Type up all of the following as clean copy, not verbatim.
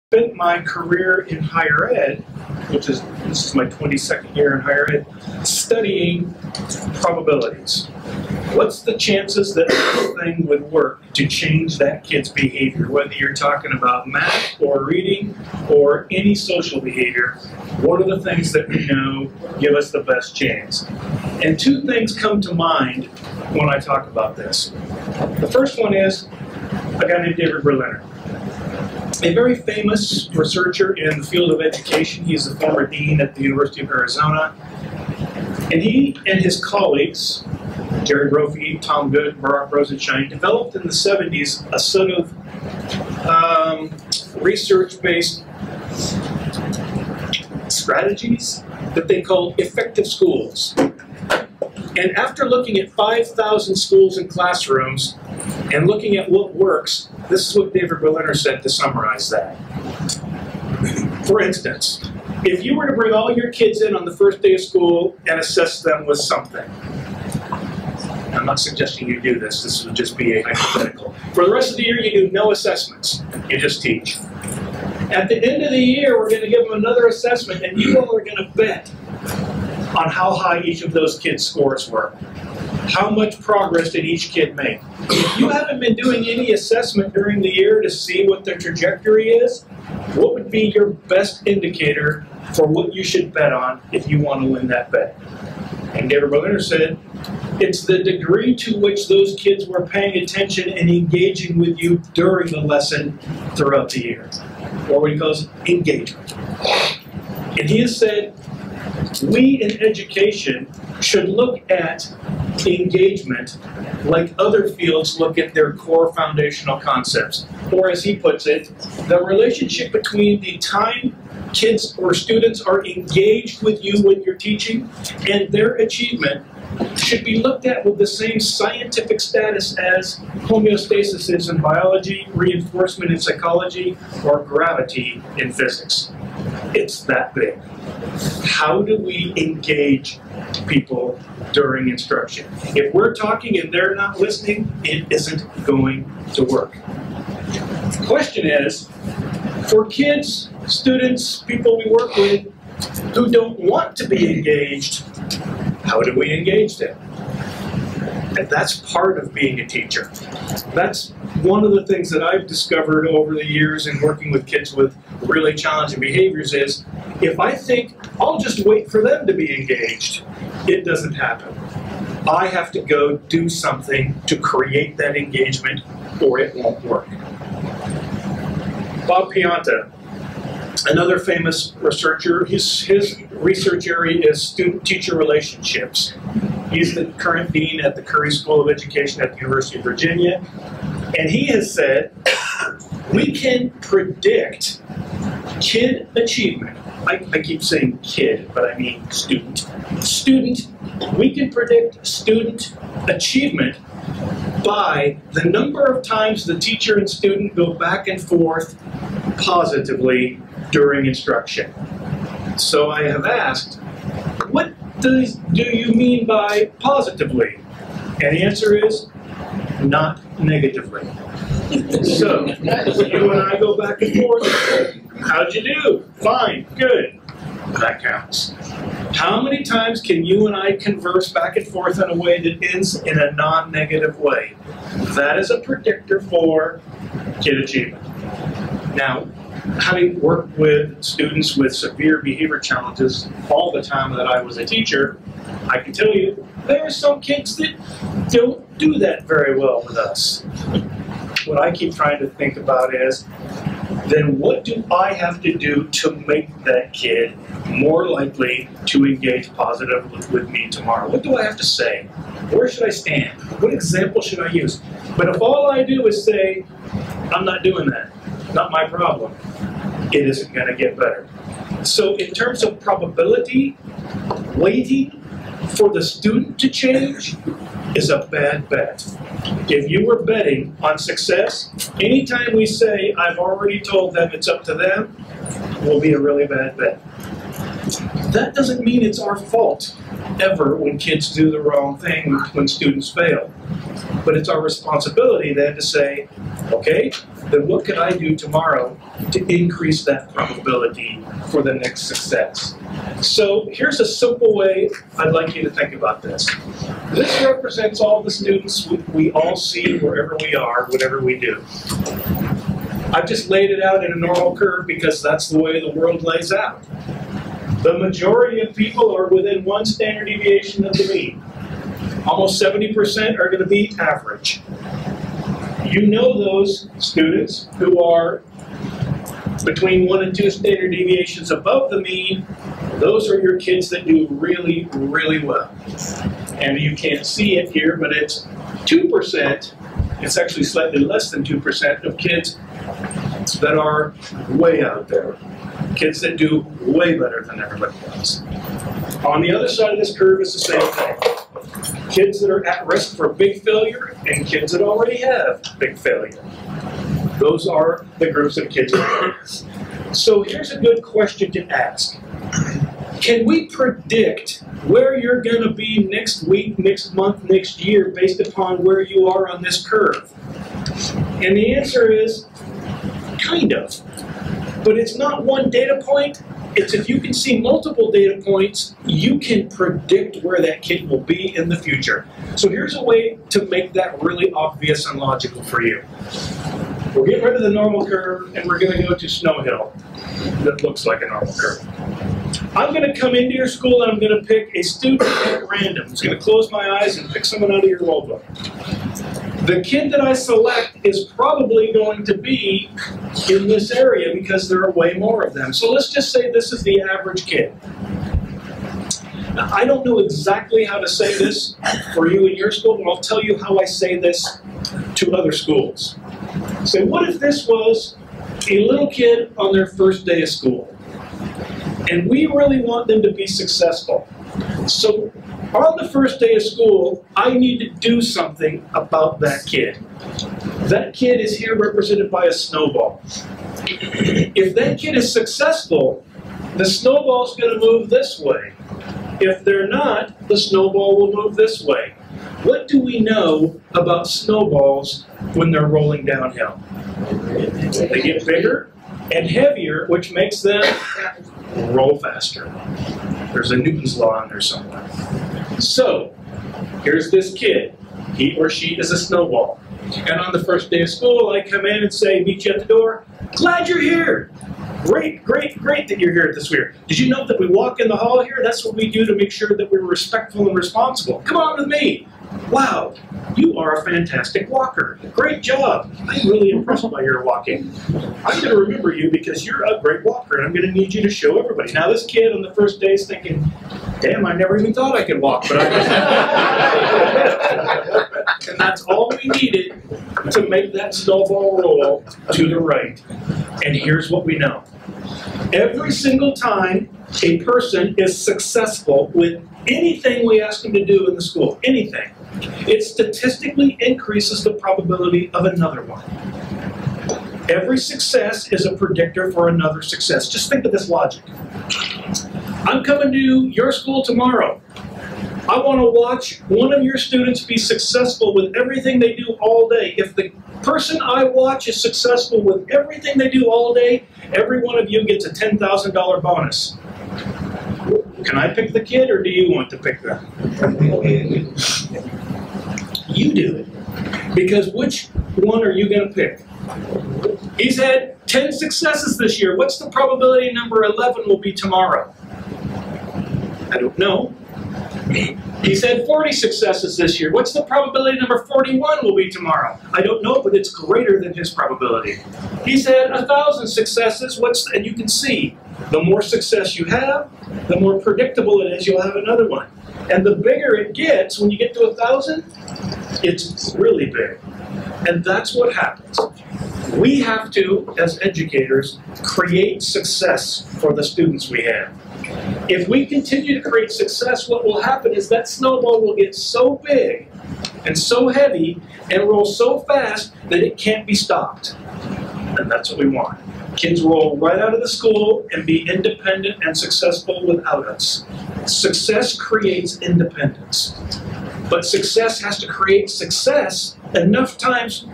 spent my career in higher ed, this is my 22nd year in higher ed, studying probabilities. What's the chances that this thing would work to change that kid's behavior, whether you're talking about math or reading or any social behavior? What are the things that we know give us the best chance? And two things come to mind when I talk about this. The first one is a guy named David Berliner, a very famous researcher in the field of education. He's a former dean at the University of Arizona. And he and his colleagues, Jerry Brophy, Tom Good, Barak Rosenshine, developed in the 70s a set of research-based strategies that they called effective schools. And after looking at 5,000 schools and classrooms and looking at what works, this is what David Berliner said to summarize that. For instance, if you were to bring all your kids in on the first day of school and assess them with something, I'm not suggesting you do this, this would just be a hypothetical. For the rest of the year, you do no assessments, you just teach. At the end of the year, we're going to give them another assessment, and you all are going to bet on how high each of those kids' scores were. How much progress did each kid make? If you haven't been doing any assessment during the year to see what their trajectory is, what would be your best indicator for what you should bet on if you want to win that bet? And David Berliner said, it's the degree to which those kids were paying attention and engaging with you during the lesson throughout the year, or what he calls engagement. And he has said, we in education should look at engagement like other fields look at their core foundational concepts. Or as he puts it, the relationship between the time kids or students are engaged with you when you're teaching and their achievement should be looked at with the same scientific status as homeostasis is in biology, reinforcement in psychology, or gravity in physics. It's that big. How do we engage people during instruction? If we're talking and they're not listening, it isn't going to work. The question is, for kids, students, people we work with who don't want to be engaged, how do we engage them? And that's part of being a teacher. That's one of the things that I've discovered over the years in working with kids with really challenging behaviors is, if I think I'll just wait for them to be engaged, it doesn't happen. I have to go do something to create that engagement or it won't work. Bob Pianta, another famous researcher, his research area is student-teacher relationships. He's the current dean at the Curry School of Education at the University of Virginia. And he has said, we can predict kid achievement. I keep saying kid, but I mean student. We can predict student achievement by the number of times the teacher and student go back and forth positively during instruction. So I have asked, what do you mean by positively? And the answer is, not negatively. So, you and I go back and forth. How'd you do? Fine, good. That counts. How many times can you and I converse back and forth in a way that ends in a non-negative way? That is a predictor for kid achievement. Now, having worked with students with severe behavior challenges all the time that I was a teacher, I can tell you there are some kids that don't do that very well with us. What I keep trying to think about is, then what do I have to do to make that kid more likely to engage positively with me tomorrow? What do I have to say? Where should I stand? What example should I use? But if all I do is say, I'm not doing that, not my problem, it isn't going to get better. So in terms of probability, waiting for the student to change is a bad bet. If you were betting on success, anytime we say, I've already told them it's up to them, will be a really bad bet. That doesn't mean it's our fault ever when kids do the wrong thing, when students fail. But it's our responsibility then to say, okay, then what can I do tomorrow to increase that probability for the next success? So here's a simple way I'd like you to think about this. This represents all the students we all see wherever we are, whatever we do. I've just laid it out in a normal curve because that's the way the world lays out. The majority of people are within one standard deviation of the mean. Almost 70% are going to be average. You know those students who are between 1 and 2 standard deviations above the mean. Those are your kids that do really, really well. And you can't see it here, but it's 2%. It's actually slightly less than 2% of kids that are way out there. Kids that do way better than everybody else. On the other side of this curve is the same thing. Kids that are at risk for big failure and kids that already have big failure. Those are the groups of kids. So here's a good question to ask. Can we predict where you're going to be next week, next month, next year based upon where you are on this curve? And the answer is kind of. But it's not one data point. It's if you can see multiple data points, you can predict where that kid will be in the future. So here's a way to make that really obvious and logical for you. We're getting rid of the normal curve, and we're going to go to Snow Hill that looks like a normal curve. I'm going to come into your school, and I'm going to pick a student at random. I'm just going to close my eyes and pick someone out of your roll book. The kid that I select is probably going to be in this area because there are way more of them. So let's just say this is the average kid. Now, I don't know exactly how to say this for you in your school, but I'll tell you how I say this to other schools. So what if this was a little kid on their first day of school? And we really want them to be successful. So on the first day of school, I need to do something about that kid. That kid is here represented by a snowball. If that kid is successful, the snowball's going to move this way. If they're not, the snowball will move this way. What do we know about snowballs when they're rolling downhill? They get bigger and heavier, which makes them roll faster. There's a Newton's law in there somewhere. So, here's this kid. He or she is a snowball. And on the first day of school, I come in and say, meet you at the door. Glad you're here. Great, great, great that you're here this year. Did you know that we walk in the hall here? That's what we do to make sure that we're respectful and responsible. Come on with me. Wow, you are a fantastic walker. Great job. I'm really impressed by your walking. I'm going to remember you because you're a great walker, and I'm going to need you to show everybody. Now, this kid on the first day is thinking, damn, I never even thought I could walk. But and that's all we needed to make that snowball roll to the right. And here's what we know. Every single time a person is successful with anything we ask them to do in the school, anything, it statistically increases the probability of another one. Every success is a predictor for another success. Just think of this logic. I'm coming to your school tomorrow. I want to watch one of your students be successful with everything they do all day. If the person I watch is successful with everything they do all day, every one of you gets a $10,000 bonus. Can I pick the kid, or do you want to pick them? You do it. Because which one are you going to pick? He's had 10 successes this year. What's the probability number 11 will be tomorrow? I don't know. He's had 40 successes this year. What's the probability number 41 will be tomorrow? I don't know, but it's greater than his probability. He's had 1,000 successes. And you can see, the more success you have, the more predictable it is you'll have another one. And the bigger it gets, when you get to 1,000, it's really big. And that's what happens. We have to, as educators, create success for the students we have. If we continue to create success, what will happen is that snowball will get so big and so heavy and roll so fast that it can't be stopped. And that's what we want. Kids roll right out of the school and be independent and successful without us. Success creates independence. But success has to create success enough times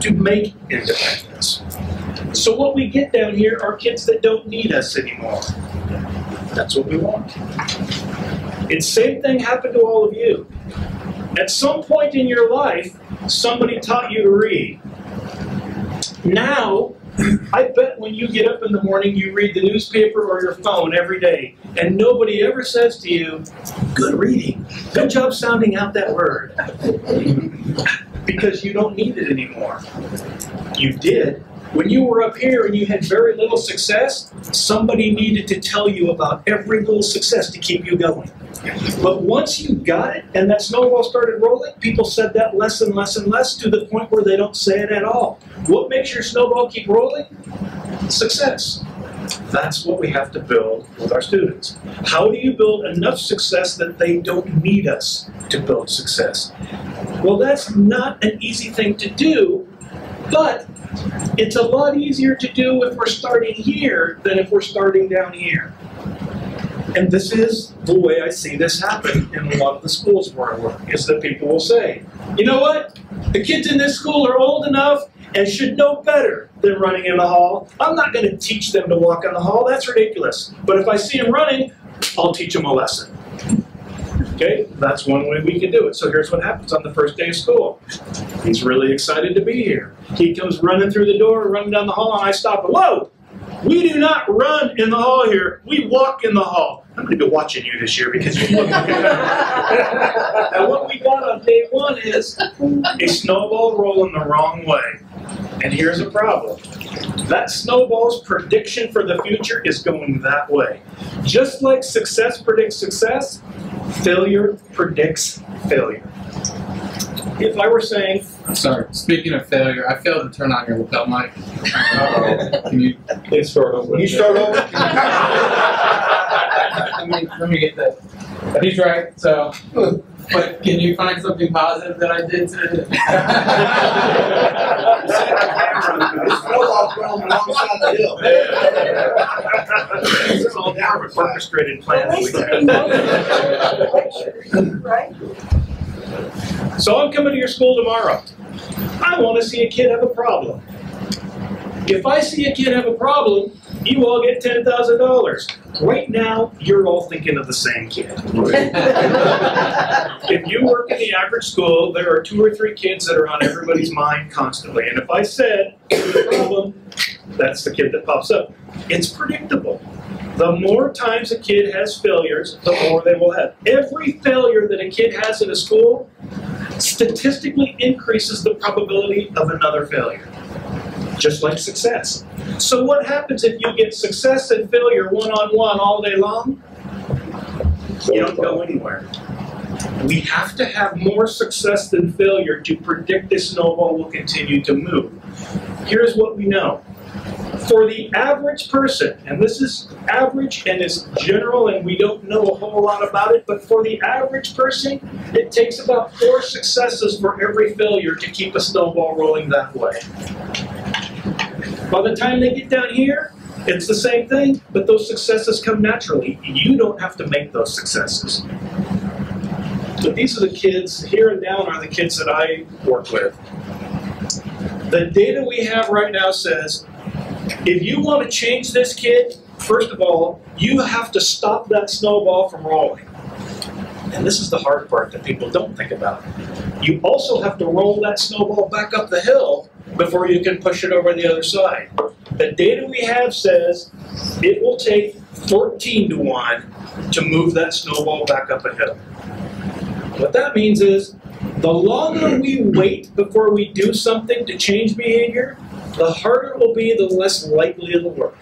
to make independence. So what we get down here are kids that don't need us anymore. That's what we want. It's the same thing happened to all of you. At some point in your life, somebody taught you to read. Now, I bet when you get up in the morning, you read the newspaper or your phone every day, and nobody ever says to you, good reading, good job sounding out that word. Because you don't need it anymore. You did. When you were up here and you had very little success, somebody needed to tell you about every little success to keep you going. But once you got it and that snowball started rolling, people said that less and less and less to the point where they don't say it at all. What makes your snowball keep rolling? Success. That's what we have to build with our students. How do you build enough success that they don't need us to build success? Well, that's not an easy thing to do, but it's a lot easier to do if we're starting here than if we're starting down here. And this is the way I see this happen in a lot of the schools where I work, is that people will say, you know what? The kids in this school are old enough and should know better than running in the hall. I'm not going to teach them to walk in the hall. That's ridiculous. But if I see them running, I'll teach them a lesson. Okay, that's one way we can do it. So here's what happens on the first day of school. He's really excited to be here. He comes running through the door, running down the hall, and I stop him. Whoa! We do not run in the hall here. We walk in the hall. I'm going to be watching you this year because you look like Now what we got on day one is a snowball rolling the wrong way. And here's a problem. That snowball's prediction for the future is going that way. Just like success predicts success, failure predicts failure. If I were saying... Sorry, speaking of failure, I failed to turn on your lapel mic. Can you please start over? You start over? let me get that. He's right, so... But can you find something positive that I did today? It's all part of an orchestrated plan. Right? So I'm coming to your school tomorrow. I want to see a kid have a problem. If I see a kid have a problem, you all get $10,000. Right now, you're all thinking of the same kid. If you work in the average school, there are 2 or 3 kids that are on everybody's mind constantly. And if I said, problem, that's the kid that pops up. It's predictable. The more times a kid has failures, the more they will have. Every failure that a kid has in a school statistically increases the probability of another failure. Just like success. So what happens if you get success and failure one-on-one all day long? You don't go anywhere. We have to have more success than failure to predict this snowball will continue to move. Here's what we know. For the average person, and this is average and is general and we don't know a whole lot about it, but for the average person, it takes about 4 successes for every failure to keep a snowball rolling that way. By the time they get down here, it's the same thing, but those successes come naturally. You don't have to make those successes. But these are the kids, here and down are the kids that I work with. The data we have right now says, if you want to change this kid, first of all, you have to stop that snowball from rolling. And this is the hard part that people don't think about. You also have to roll that snowball back up the hill before you can push it over the other side. The data we have says it will take 14 to 1 to move that snowball back up a hill. What that means is, the longer we wait before we do something to change behavior, the harder it will be, the less likely it'll work.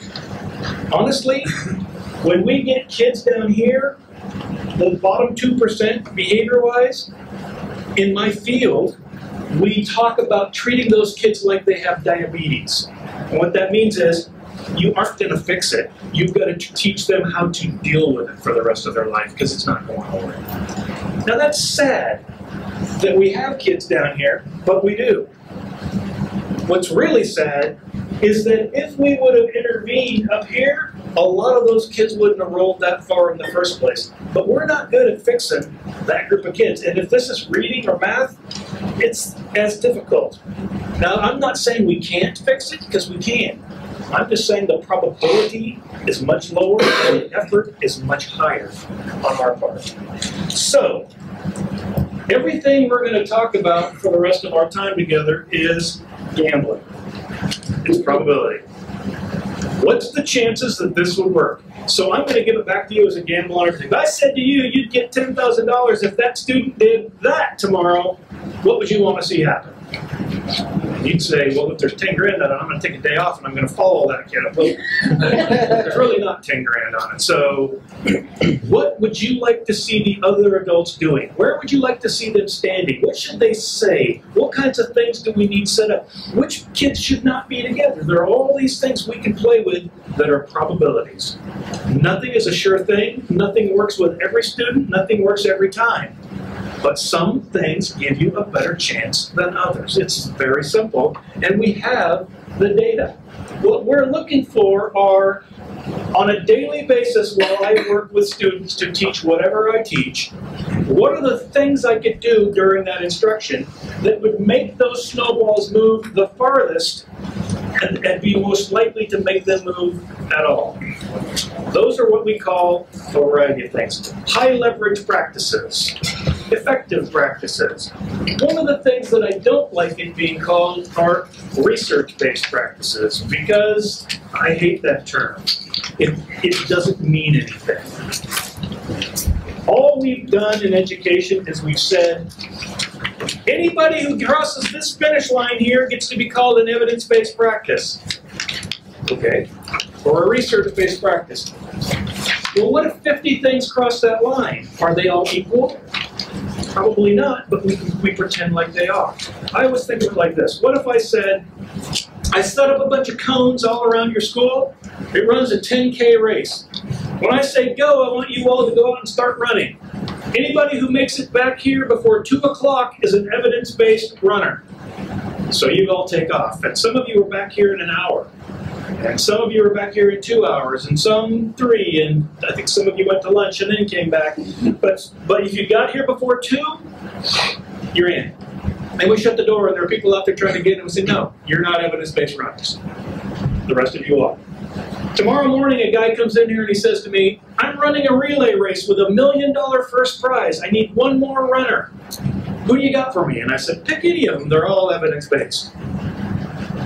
Honestly, when we get kids down here, the bottom 2% behavior-wise, in my field, we talk about treating those kids like they have diabetes. And what that means is, you aren't going to fix it. You've got to teach them how to deal with it for the rest of their life, because it's not going away. Now that's sad that we have kids down here, but we do. What's really sad is that if we would have intervened up here, a lot of those kids wouldn't have rolled that far in the first place. But we're not good at fixing that group of kids. And if this is reading or math, it's as difficult. Now, I'm not saying we can't fix it, because we can. I'm just saying the probability is much lower and the effort is much higher on our part. So, everything we're going to talk about for the rest of our time together is gambling. It's probability. What's the chances that this would work? So I'm going to give it back to you as a gamble on everything. If I said to you, you'd get $10,000 if that student did that tomorrow, what would you want to see happen? And you'd say, well, if there's 10 grand on it, I'm going to take a day off and I'm going to follow that kid. Well, there's really not 10 grand on it. So what would you like to see the other adults doing? Where would you like to see them standing? What should they say? What kinds of things do we need set up? Which kids should not be together? There are all these things we can play with that are probabilities. Nothing is a sure thing. Nothing works with every student. Nothing works every time. But some things give you a better chance than others. It's very simple, and we have the data. What we're looking for are, on a daily basis while I work with students to teach whatever I teach, what are the things I could do during that instruction that would make those snowballs move the farthest and be most likely to make them move at all. Those are what we call a variety of things. High leverage practices, effective practices. One of the things that I don't like it being called are research-based practices, because I hate that term. It doesn't mean anything. All we've done in education is we've said, anybody who crosses this finish line here gets to be called an evidence-based practice. Okay? Or a research-based practice. Well, what if 50 things cross that line? Are they all equal? Probably not, but we pretend like they are. I always think of it like this. What if I said, I set up a bunch of cones all around your school. It runs a 10K race. When I say go, I want you all to go out and start running. Anybody who makes it back here before 2 o'clock is an evidence-based runner. So you all take off. And some of you are back here in an hour. And some of you are back here in 2 hours, and some 3, and I think some of you went to lunch and then came back. But if you got here before 2, you're in. And we shut the door, and there are people out there trying to get in, and we say, no, you're not evidence-based runners. The rest of you are. Tomorrow morning, a guy comes in here and he says to me, I'm running a relay race with $1 million first prize. I need one more runner. Who do you got for me? And I said, pick any of them. They're all evidence-based.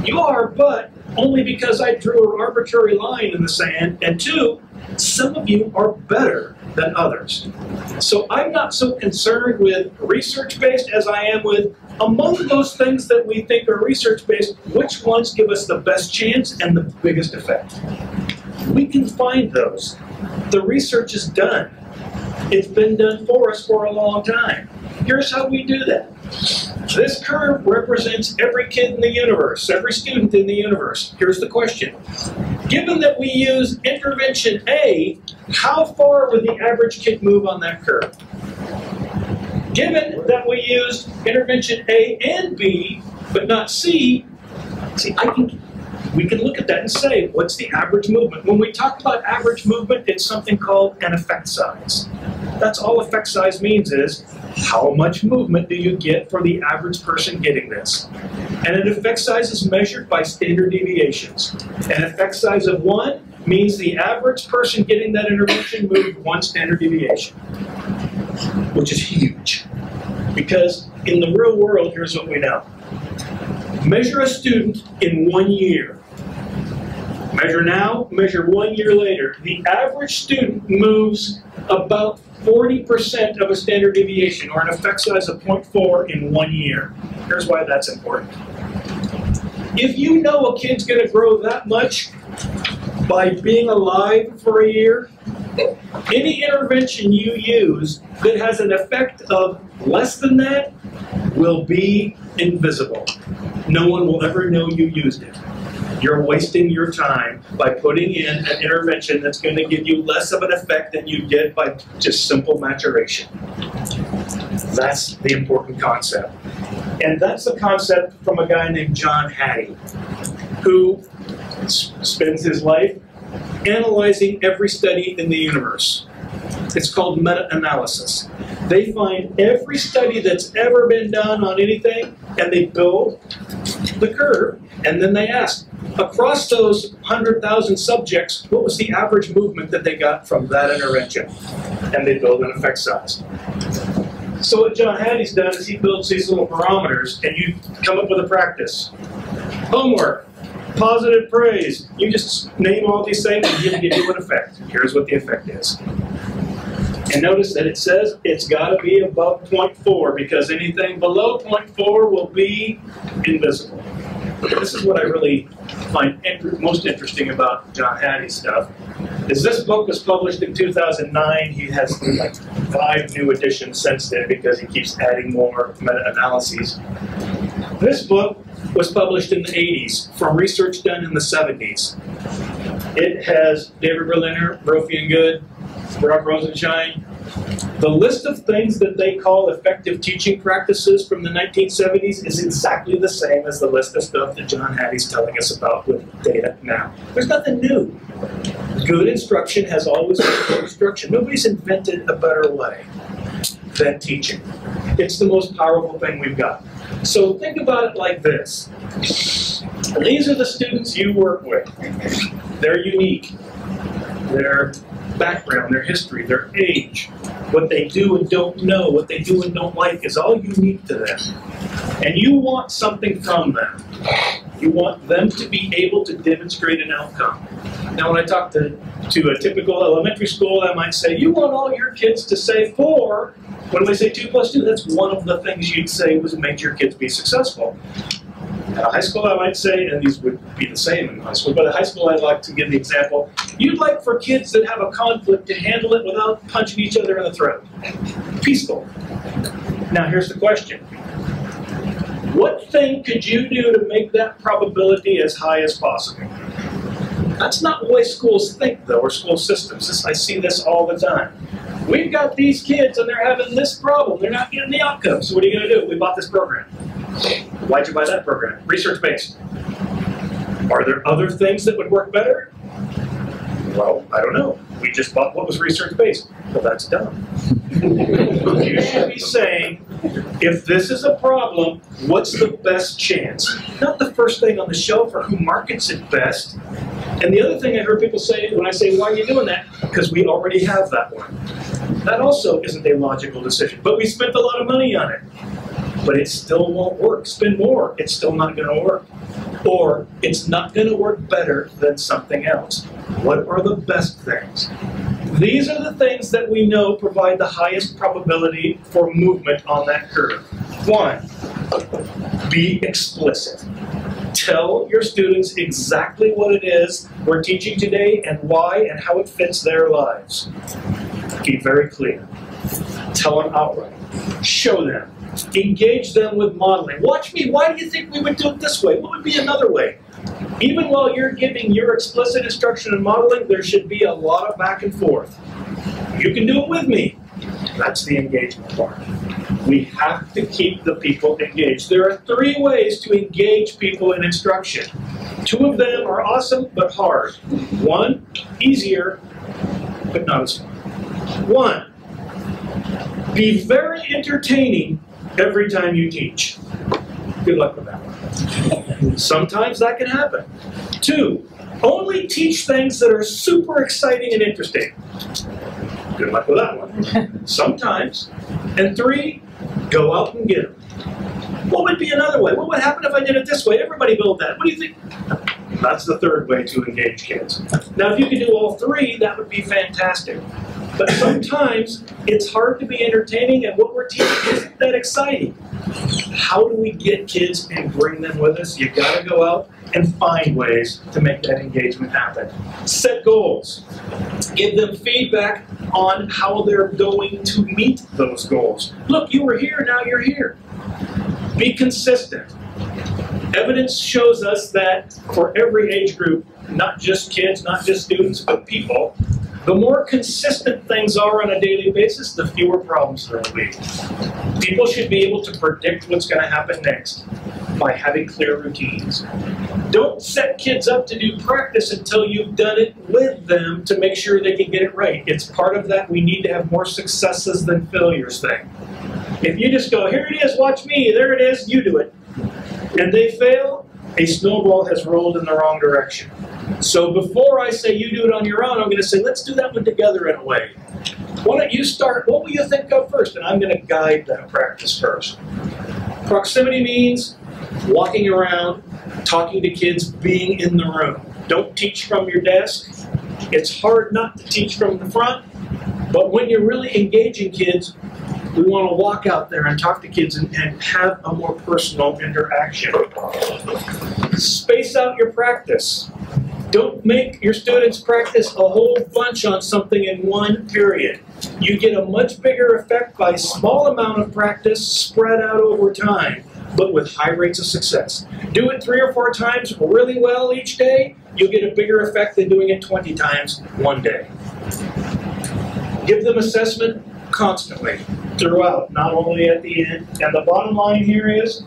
You are, but only because I drew an arbitrary line in the sand, and 2, some of you are better than others. So I'm not so concerned with research-based as I am with, among those things that we think are research-based, which ones give us the best chance and the biggest effect. We can find those. The research is done. It's been done for us for a long time. Here's how we do that. This curve represents every kid in the universe, every student in the universe. Here's the question. Given that we use intervention A, how far would the average kid move on that curve? Given that we used intervention A and B, but not C, we can look at that and say, what's the average movement? When we talk about average movement, it's something called an effect size. That's all effect size means is, how much movement do you get for the average person getting this? And an effect size is measured by standard deviations. An effect size of 1 means the average person getting that intervention moved 1 standard deviation, which is huge. Because in the real world, here's what we know. Measure a student in 1 year. Measure now, measure 1 year later. The average student moves about 40% of a standard deviation, or an effect size of 0.4 in 1 year. Here's why that's important. If you know a kid's going to grow that much by being alive for a year, any intervention you use that has an effect of less than that will be invisible. No one will ever know you used it. You're wasting your time by putting in an intervention that's going to give you less of an effect than you get by just simple maturation. That's the important concept. And that's the concept from a guy named John Hattie, who spends his life analyzing every study in the universe. It's called meta-analysis. They find every study that's ever been done on anything, and they build the curve, and then they ask, across those 100,000 subjects, what was the average movement that they got from that intervention? And they build an effect size. So what John Hattie's done is he builds these little parameters, and you come up with a practice. Homework, positive praise. You just name all these things and give you an effect. Here's what the effect is. And notice that it says it's got to be above 0.4 because anything below 0.4 will be invisible. This is what I really find most interesting about John Hattie's stuff. Is this book was published in 2009. He has like 5 new editions since then because he keeps adding more meta-analyses. This book was published in the 80s from research done in the 70s. It has David Berliner, Brophy and Good, Rob Rosenshine. The list of things that they call effective teaching practices from the 1970s is exactly the same as the list of stuff that John Hattie's telling us about with data now. There's nothing new. Good instruction has always been good instruction. Nobody's invented a better way than teaching. It's the most powerful thing we've got. So think about it like this. These are the students you work with. They're unique. Their background, their history, their age, what they do and don't know, what they do and don't like is all unique to them. And you want something from them. You want them to be able to demonstrate an outcome. Now when I talk to a typical elementary school, I might say, you want all your kids to say 4. When we say 2 plus 2, that's one of the things you'd say was made your kids be successful. At a high school, I might say, and these would be the same in high school, but at high school, I'd like to give the example. You'd like for kids that have a conflict to handle it without punching each other in the throat. Peaceful. Now, here's the question. What thing could you do to make that probability as high as possible? That's not the way schools think, though, or school systems. I see this all the time. We've got these kids, and they're having this problem. They're not getting the outcome. So what are you going to do? We bought this program. Why'd you buy that program? Research-based. Are there other things that would work better? Well, I don't know. We just bought what was research-based. Well, that's dumb. You should be saying, if this is a problem, what's the best chance? Not the first thing on the shelf or who markets it best. And the other thing I heard people say when I say, why are you doing that? Because we already have that one. That also isn't a logical decision. But we spent a lot of money on it. But it still won't work. Spend more, it's still not going to work. Or it's not going to work better than something else. What are the best things? These are the things that we know provide the highest probability for movement on that curve. 1, be explicit. Tell your students exactly what it is we're teaching today and why and how it fits their lives. Be very clear. Tell them outright. Show them. Engage them with modeling. Watch me. Why do you think we would do it this way? What would be another way? Even while you're giving your explicit instruction and modeling, there should be a lot of back and forth. You can do it with me. That's the engagement part. We have to keep the people engaged. There are 3 ways to engage people in instruction. 2 of them are awesome but hard. 1, easier but not as fun. 1, be very entertaining every time you teach. Good luck with that one. Sometimes that can happen. 2, only teach things that are super exciting and interesting. Good luck with that one. Sometimes. And 3, go out and get them. What would be another way? What would happen if I did it this way? Everybody build that. What do you think? That's the 3rd way to engage kids. Now, if you could do all 3, that would be fantastic. But sometimes it's hard to be entertaining and what we're teaching isn't that exciting. How do we get kids and bring them with us? You've got to go out and find ways to make that engagement happen. Set goals. Give them feedback on how they're going to meet those goals. Look, you were here, now you're here. Be consistent. Evidence shows us that for every age group, not just kids, not just students, but people, the more consistent things are on a daily basis, the fewer problems there will be. People should be able to predict what's going to happen next by having clear routines. Don't set kids up to do practice until you've done it with them to make sure they can get it right. It's part of that we need to have more successes than failures thing. If you just go, here it is, watch me, there it is, you do it, and they fail, a snowball has rolled in the wrong direction. So before I say you do it on your own, I'm going to say, let's do that one together in a way. Why don't you start, what will you think of first? And I'm going to guide that practice first. Proximity means walking around, talking to kids, being in the room. Don't teach from your desk. It's hard not to teach from the front, but when you're really engaging kids, we want to walk out there and talk to kids and have a more personal interaction. Space out your practice. Don't make your students practice a whole bunch on something in one period. You get a much bigger effect by a small amount of practice spread out over time, but with high rates of success. Do it 3 or 4 times really well each day, you'll get a bigger effect than doing it 20 times one day. Give them assessment constantly, throughout, not only at the end. And the bottom line here is,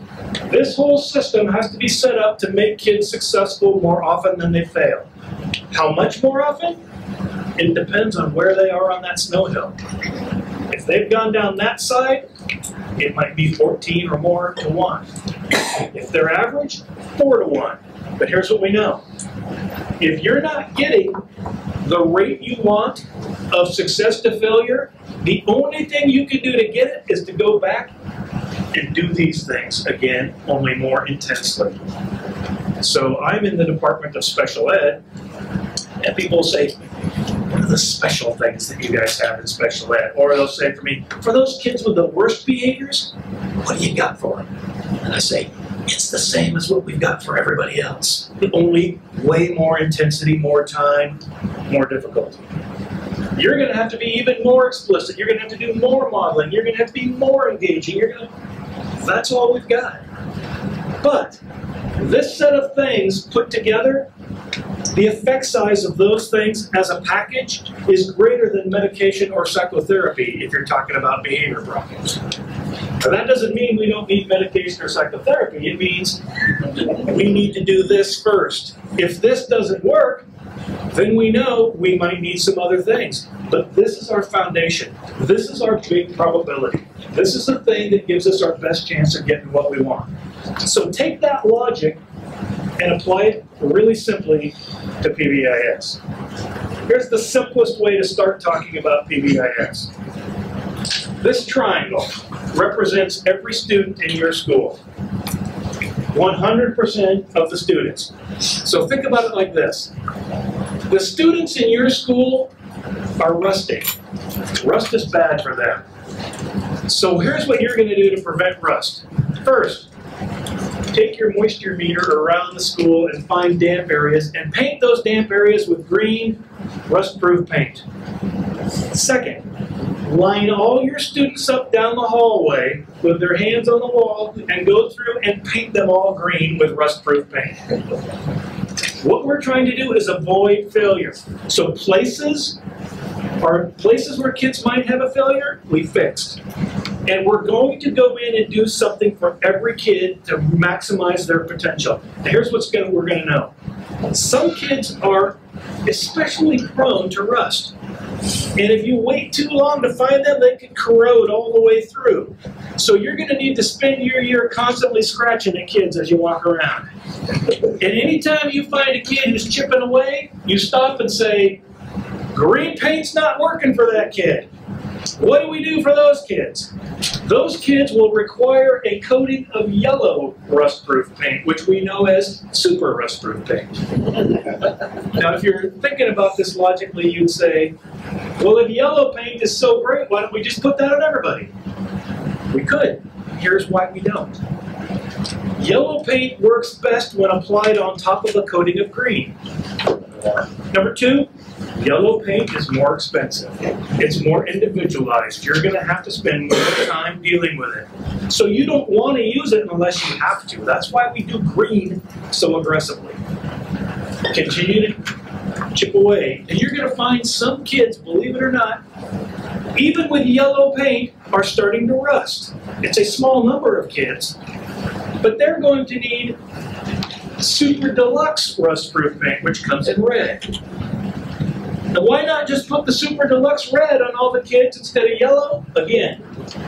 this whole system has to be set up to make kids successful more often than they fail. How much more often? It depends on where they are on that snow hill. If they've gone down that side, it might be 14 or more to 1. If they're average, 4 to 1. But here's what we know. If you're not getting the rate you want of success to failure, the only thing you can do to get it is to go back and do these things again, only more intensely. So I'm in the Department of Special Ed, and people say, what are the special things that you guys have in special ed? Or they'll say for me, for those kids with the worst behaviors, what do you got for them? And I say, it's the same as what we've got for everybody else. Only way more intensity, more time, more difficulty. You're going to have to be even more explicit. You're going to have to do more modeling. You're going to have to be more engaging. That's all we've got. But this set of things put together, the effect size of those things as a package is greater than medication or psychotherapy if you're talking about behavior problems. Now, that doesn't mean we don't need medication or psychotherapy. It means we need to do this first. If this doesn't work, then we know we might need some other things. But this is our foundation. This is our big probability. This is the thing that gives us our best chance of getting what we want. So take that logic and apply it really simply to PBIS. Here's the simplest way to start talking about PBIS. This triangle represents every student in your school. 100% of the students. So think about it like this. The students in your school are rusting. Rust is bad for them. So here's what you're going to do to prevent rust. First, take your moisture meter around the school and find damp areas and paint those damp areas with green, rust-proof paint. Second, line all your students up down the hallway with their hands on the wall and go through and paint them all green with rust-proof paint. What we're trying to do is avoid failure. So places where kids might have a failure, we fixed. And we're going to go in and do something for every kid to maximize their potential. Now here's what we're going to know. Some kids are especially prone to rust. And if you wait too long to find them, they can corrode all the way through. So you're going to need to spend your year constantly scratching at kids as you walk around. And anytime you find a kid who's chipping away, you stop and say, green paint's not working for that kid. What do we do for those kids? Those kids will require a coating of yellow rust-proof paint, which we know as super rust-proof paint. Now, if you're thinking about this logically, you'd say, well, if yellow paint is so great, why don't we just put that on everybody? We could. Here's why we don't. Yellow paint works best when applied on top of a coating of green. Number 2, yellow paint is more expensive. It's more individualized. You're going to have to spend more time dealing with it. So you don't want to use it unless you have to. That's why we do green so aggressively. Continue to chip away. And you're going to find some kids, believe it or not, even with yellow paint, are starting to rust. It's a small number of kids, but they're going to need Super Deluxe rust-proof paint, which comes in red. Now, why not just put the Super Deluxe red on all the kids instead of yellow? Again,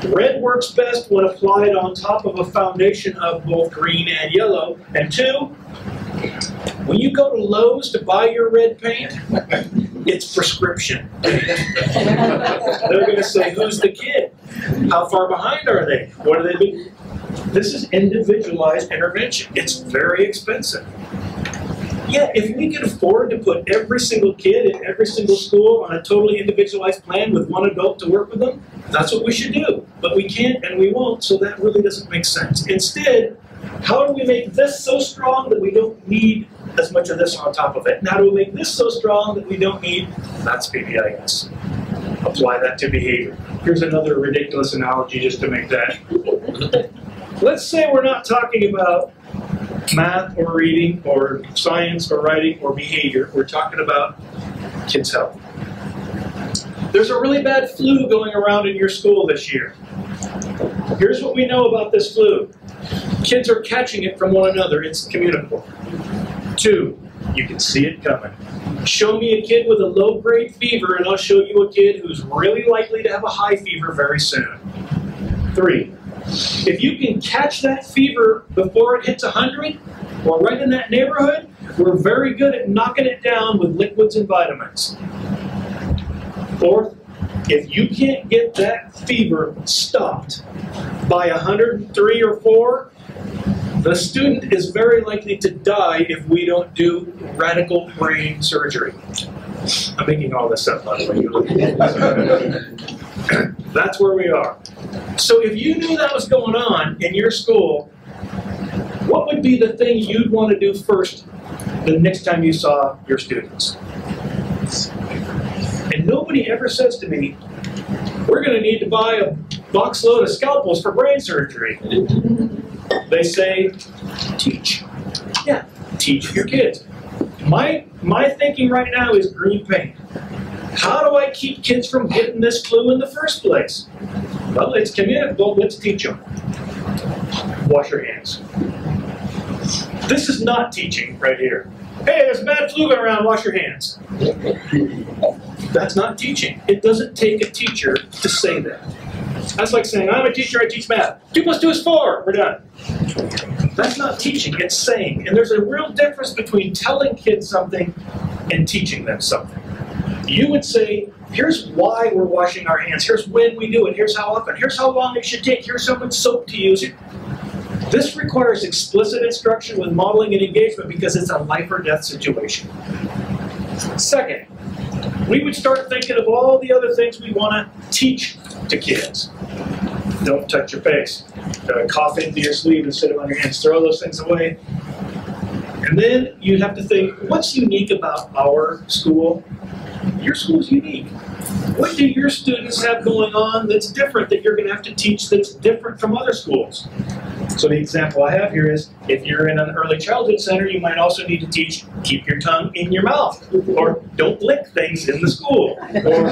red works best when applied on top of a foundation of both green and yellow. And two, when you go to Lowe's to buy your red paint, it's prescription. They're going to say, who's the kid? How far behind are they? What do they do? This is individualized intervention. It's very expensive. Yeah, if we could afford to put every single kid in every single school on a totally individualized plan with one adult to work with them, that's what we should do. But we can't and we won't, so that really doesn't make sense. Instead, how do we make this so strong that we don't need as much of this on top of it? And how do we make this so strong that we don't need? That's PBIS. Apply that to behavior. Here's another ridiculous analogy just to make that. Let's say we're not talking about math or reading or science or writing or behavior. We're talking about kids' health. There's a really bad flu going around in your school this year. Here's what we know about this flu. Kids are catching it from one another. It's communicable. 2, you can see it coming. Show me a kid with a low-grade fever and I'll show you a kid who's really likely to have a high fever very soon. 3, if you can catch that fever before it hits 100, or right in that neighborhood, we're very good at knocking it down with liquids and vitamins. 4th, if you can't get that fever stopped by 103 or 4, the student is very likely to die if we don't do radical brain surgery. I'm making all this up, by the way. That's where we are. So if you knew that was going on in your school, what would be the thing you'd want to do first the next time you saw your students? And nobody ever says to me, we're going to need to buy a box load of scalpels for brain surgery. They say, teach. Yeah, teach your kids. My thinking right now is green paint. How do I keep kids from getting this flu in the first place? Well, it's communicable. Let's teach them. Wash your hands. This is not teaching right here. Hey, there's a bad flu going around, wash your hands. That's not teaching. It doesn't take a teacher to say that. That's like saying, I'm a teacher, I teach math. 2 + 2 is 4, we're done. That's not teaching, it's saying. And there's a real difference between telling kids something and teaching them something. You would say, here's why we're washing our hands, here's when we do it, here's how often, here's how long it should take, here's how much soap to use. This requires explicit instruction with modeling and engagement because it's a life or death situation. Second, we would start thinking of all the other things we want to teach to kids. Don't touch your face. Cough into your sleeve instead of on your hands. Throw those things away. And then you'd have to think, what's unique about our school? Your school's unique. What do your students have going on that's different that you're going to have to teach that's different from other schools? So the example I have here is, if you're in an early childhood center, you might also need to teach, keep your tongue in your mouth, or don't lick things in the school. Or,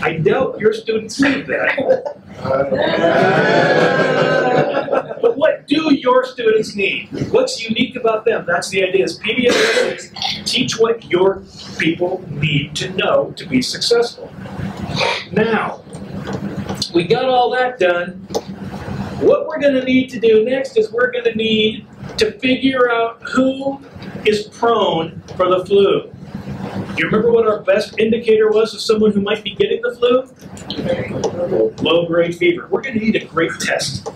I doubt your students need that. But what do your students need? What's unique about them? That's the idea. Is PBIS is teach what your people need to know to be successful. Now, we got all that done. What we're going to need to do next is we're going to need to figure out who is prone for the flu. Do you remember what our best indicator was of someone who might be getting the flu? Low-grade fever. We're going to need a great test,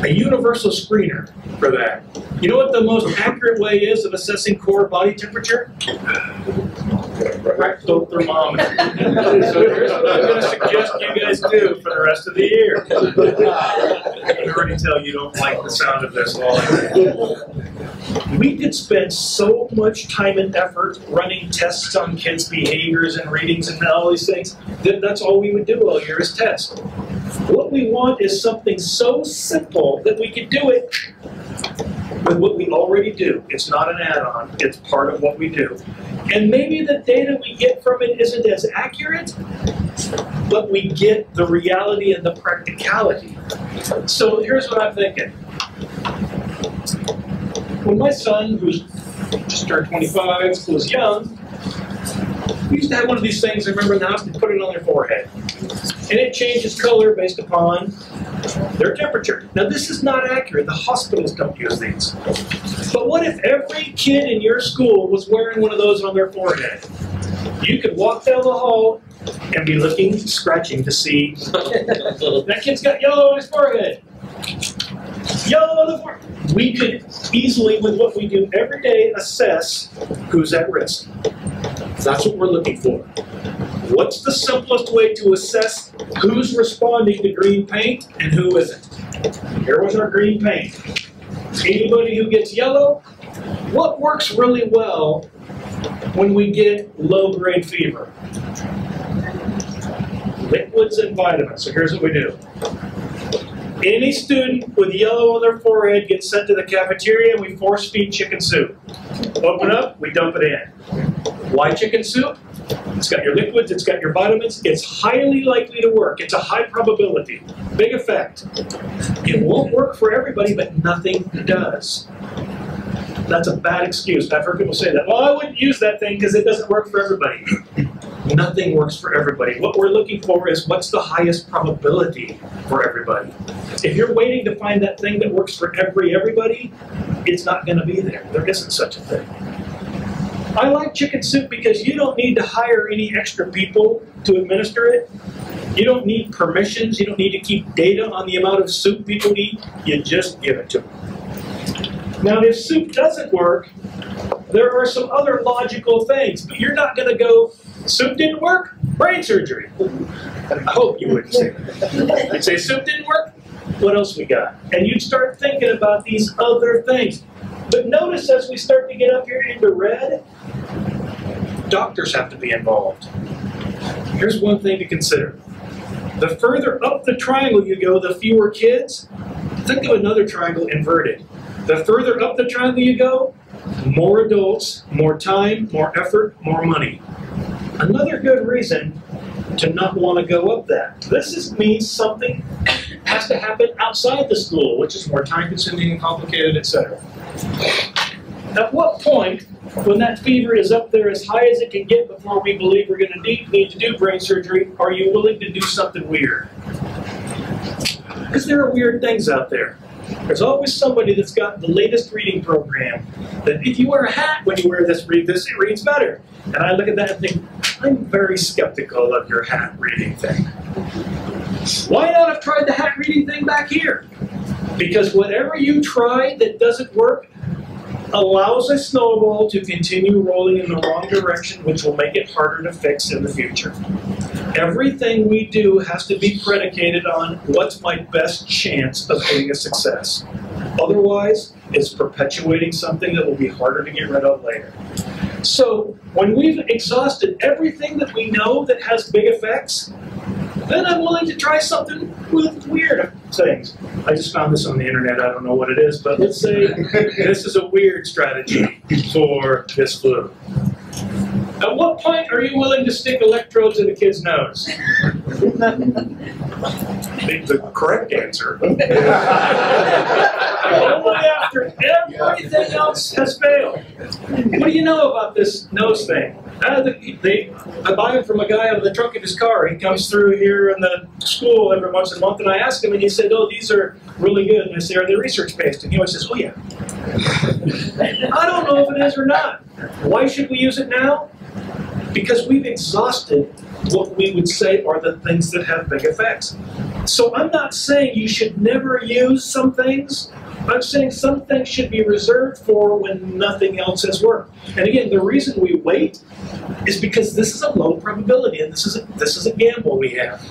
a universal screener for that. You know what the most accurate way is of assessing core body temperature? Rectal thermometer. So here's what I'm going to suggest you guys do for the rest of the year. I can already tell you don't like the sound of this. We could spend so much time and effort running tests on kids' behaviors and readings and all these things that that's all we would do all year is test. What we want is something so simple that we could do it with what we already do. It's not an add-on, it's part of what we do. And maybe the data we get from it isn't as accurate, but we get the reality and the practicality. So here's what I'm thinking. When my son, who's just turned 25, was young, we used to have one of these things, I remember in the house, they put it on their forehead. And it changes color based upon their temperature. Now this is not accurate, the hospitals don't use these. But what if every kid in your school was wearing one of those on their forehead? You could walk down the hall and be looking, scratching to see, that kid's got yellow on his forehead. Yellow on the forehead. We could easily, with what we do every day, assess who's at risk. That's what we're looking for. What's the simplest way to assess who's responding to green paint and who isn't? Here was our green paint. Anybody who gets yellow, what works really well when we get low-grade fever? Liquids and vitamins. So here's what we do. Any student with yellow on their forehead gets sent to the cafeteria and we force feed chicken soup. Open up, we dump it in. Why chicken soup? It's got your liquids, it's got your vitamins, it's highly likely to work. It's a high probability, big effect. It won't work for everybody, but nothing does. That's a bad excuse. I've heard people say that. Well, I wouldn't use that thing because it doesn't work for everybody. Nothing works for everybody. What we're looking for is what's the highest probability for everybody. If you're waiting to find that thing that works for everybody, it's not going to be there. There isn't such a thing. I like chicken soup because you don't need to hire any extra people to administer it. You don't need permissions. You don't need to keep data on the amount of soup people eat. You just give it to them. Now, if soup doesn't work, there are some other logical things, but you're not going to go, soup didn't work? Brain surgery. I hope you wouldn't say that. You'd say, soup didn't work? What else we got? And you'd start thinking about these other things. But notice as we start to get up here into red, doctors have to be involved. Here's one thing to consider. The further up the triangle you go, the fewer kids. Think of another triangle inverted. The further up the triangle you go, more adults, more time, more effort, more money. Another good reason to not want to go up that. This means something has to happen outside the school, which is more time-consuming and complicated, etc. At what point, when that fever is up there as high as it can get before we believe we're going to need to do brain surgery, are you willing to do something weird? Because there are weird things out there. There's always somebody that's got the latest reading program that if you wear a hat when you wear this, it reads better. And I look at that and think, I'm very skeptical of your hat reading thing. Why not have tried the hat reading thing back here? Because whatever you try that doesn't work allows a snowball to continue rolling in the wrong direction, which will make it harder to fix in the future. Everything we do has to be predicated on what's my best chance of being a success. Otherwise, it's perpetuating something that will be harder to get rid of later. So, when we've exhausted everything that we know that has big effects, then I'm willing to try something with weird things. I just found this on the internet, I don't know what it is, but let's say this is a weird strategy for this flu. At what point are you willing to stick electrodes in a kid's nose? The correct answer. Only after everything else has failed. What do you know about this nose thing? I buy them from a guy out of the trunk of his car. He comes through here in the school every once in a month, and I ask him, and he said, oh, these are really good. And I say, are they research-based? And he always says, oh, yeah. I don't know if it is or not. Why should we use it now? Because we've exhausted what we would say are the things that have big effects. So I'm not saying you should never use some things. I'm saying some things should be reserved for when nothing else has worked. And again, the reason we wait is because this is a low probability, and this is a gamble we have.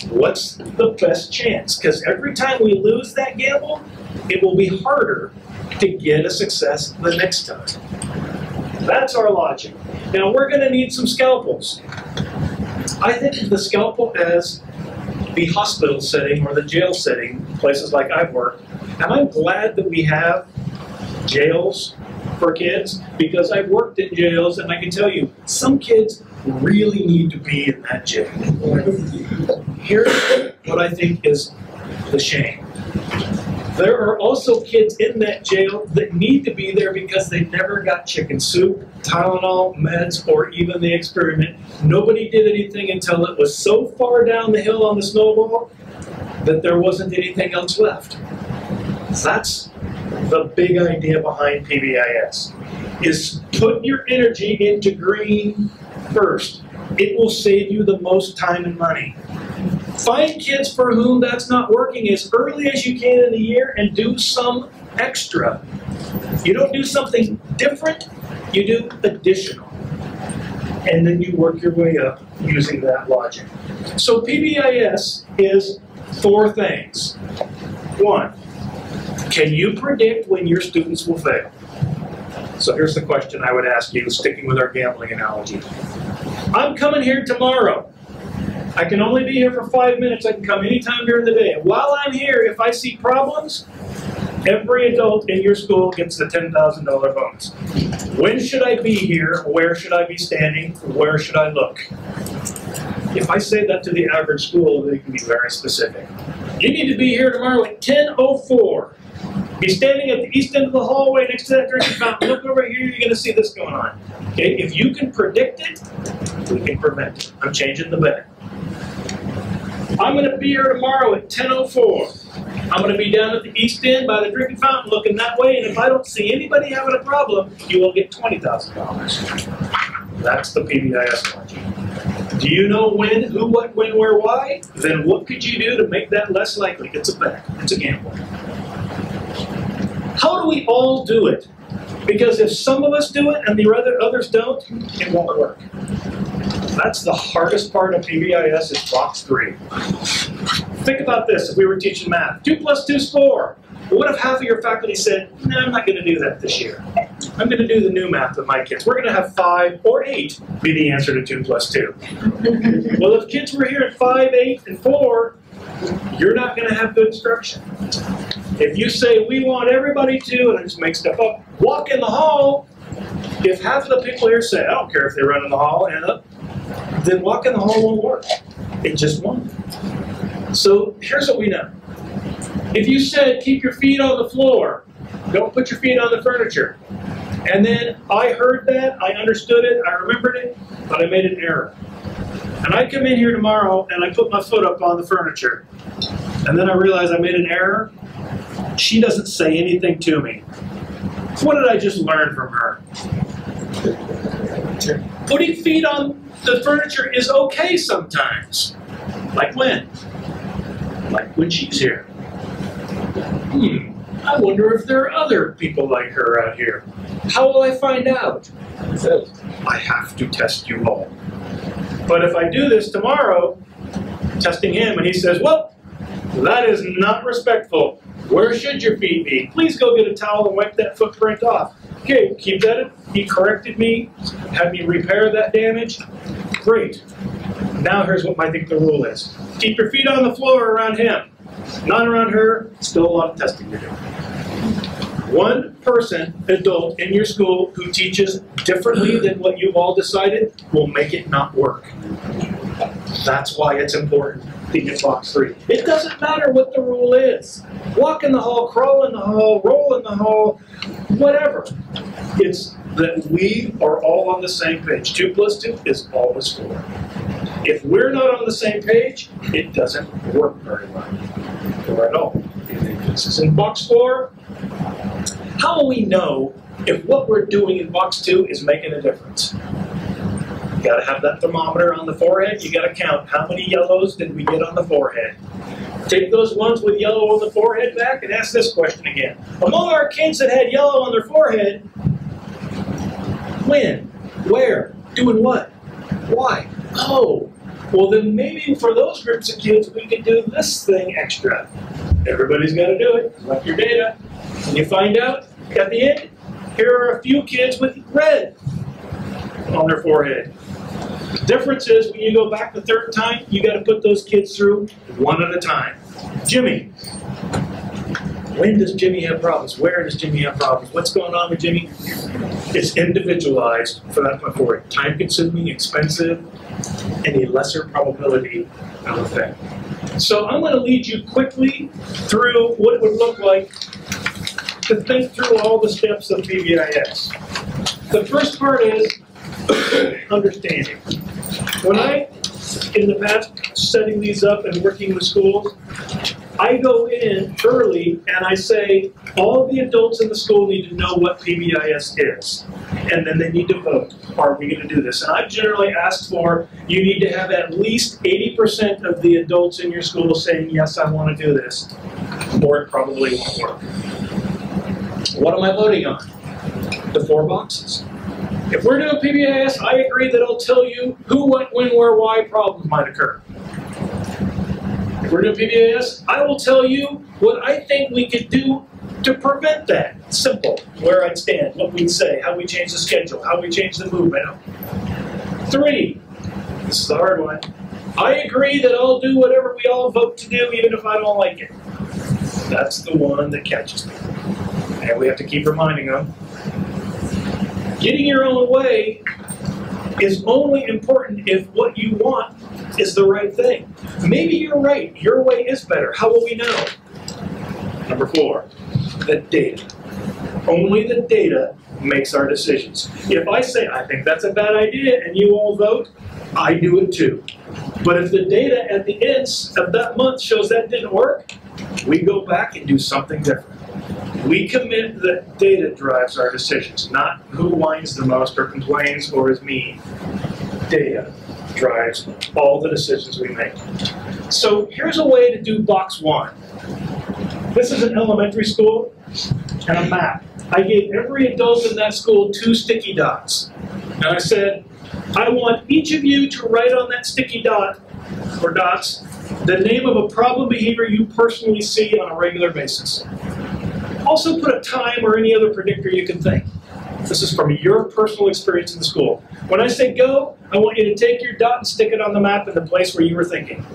What's the best chance? Because every time we lose that gamble, it will be harder to get a success the next time. That's our logic. Now we're going to need some scalpels. I think of the scalpel as the hospital setting or the jail setting, places like I've worked. And I'm glad that we have jails for kids, because I've worked in jails and I can tell you, some kids really need to be in that jail. Here's what I think is the shame. There are also kids in that jail that need to be there because they never got chicken soup, Tylenol, meds, or even the experiment. Nobody did anything until it was so far down the hill on the snowball that there wasn't anything else left. That's the big idea behind PBIS, is put your energy into green first. It will save you the most time and money. Find kids for whom that's not working as early as you can in the year and do some extra. You don't do something different, you do additional. And then you work your way up using that logic. So PBIS is 4 things. 1, can you predict when your students will fail? So here's the question I would ask you, sticking with our gambling analogy. I'm coming here tomorrow. I can only be here for 5 minutes. I can come anytime during the day. While I'm here, if I see problems, every adult in your school gets the $10,000 bonus. When should I be here? Where should I be standing? Where should I look? If I say that to the average school, they can be very specific. You need to be here tomorrow at 10:04. Be standing at the east end of the hallway next to that drinking fountain. Look over here, you're going to see this going on. Okay? If you can predict it, we can prevent it. I'm changing the bet. I'm going to be here tomorrow at 10:04. I'm going to be down at the east end by the drinking fountain looking that way, and if I don't see anybody having a problem, you will get $20,000. That's the PBIS logic. Do you know when, who, what, when, where, why? Then what could you do to make that less likely? It's a bet. It's a gamble. How do we all do it? Because if some of us do it and the others don't, it won't work. That's the hardest part of PBIS is box 3. Think about this, if we were teaching math. 2 + 2 is 4. But what if half of your faculty said, no, I'm not going to do that this year. I'm going to do the new math with my kids. We're going to have 5 or 8 be the answer to 2 + 2. Well, if kids were here at 5, 8, and 4, you're not going to have good instruction. If you say, we want everybody to, and I just make stuff up, walk in the hall, if half of the people here say, I don't care if they run in the hall, then walk in the hall won't work. It just won't. So here's what we know. If you said, keep your feet on the floor, don't put your feet on the furniture, and then I heard that, I understood it, I remembered it, but I made an error. And I come in here tomorrow and I put my foot up on the furniture, and then I realize I made an error, she doesn't say anything to me. What did I just learn from her? Putting feet on the furniture is okay sometimes. Like when? Like when she's here. I wonder if there are other people like her out here. How will I find out? I have to test you all. But if I do this tomorrow, testing him, and he says, well, that is not respectful. Where should your feet be? Please go get a towel and wipe that footprint off. Okay, keep that in. He corrected me, had me repair that damage. Great. Now here's what I think the rule is. Keep your feet on the floor around him. Not around her. Still a lot of testing to do. One person, adult, in your school who teaches differently than what you've all decided will make it not work. That's why it's important to get box 3. It doesn't matter what the rule is. Walk in the hall, crawl in the hall, roll in the hall, whatever. It's that we are all on the same page. 2 + 2 is always 4. If we're not on the same page, it doesn't work very well, or at all. This is in box 4. How will we know if what we're doing in box 2 is making a difference? You got to have that thermometer on the forehead. You got to count how many yellows did we get on the forehead. Take those ones with yellow on the forehead back and ask this question again. Among our kids that had yellow on their forehead, when, where, doing what, why? Oh, well then maybe for those groups of kids we could do this thing extra. Everybody's got to do it. Collect your data. And you find out at the end, here are a few kids with red on their forehead. The difference is when you go back the 3rd time, you got to put those kids through one at a time. Jimmy. When does Jimmy have problems? Where does Jimmy have problems? What's going on with Jimmy? It's individualized for that point forward. Time consuming, expensive, and a lesser probability of effect. So I'm going to lead you quickly through what it would look like to think through all the steps of PBIS. The first part is understanding. When I, in the past, setting these up and working with schools, I go in early and I say, all the adults in the school need to know what PBIS is. And then they need to vote. Are we going to do this? And I've generally asked for, you need to have at least 80% of the adults in your school saying, yes, I want to do this. Or it probably won't work. What am I voting on? The 4 boxes. If we're doing PBIS, I agree that I'll tell you who, what, when, where, why problems might occur. If we're doing PBIS, I will tell you what I think we could do to prevent that. Simple. Where I'd stand, what we'd say, how we change the schedule, how we change the movement. 3, this is the hard one. I agree that I'll do whatever we all vote to do, even if I don't like it. That's the one that catches me. And we have to keep reminding them. Getting your own way is only important if what you want is the right thing. Maybe you're right. Your way is better. How will we know? Number 4, the data. Only the data makes our decisions. If I say, I think that's a bad idea, and you all vote, I do it too. But if the data at the end of that month shows that didn't work, we go back and do something different. We commit that data drives our decisions, not who whines the most or complains or is mean. Data drives all the decisions we make. So here's a way to do box 1. This is an elementary school and a map. I gave every adult in that school 2 sticky dots. And I said, I want each of you to write on that sticky dot, or dots, the name of a problem behavior you personally see on a regular basis. Also put a time or any other predictor you can think. This is from your personal experience in the school. When I say go, I want you to take your dot and stick it on the map in the place where you were thinking.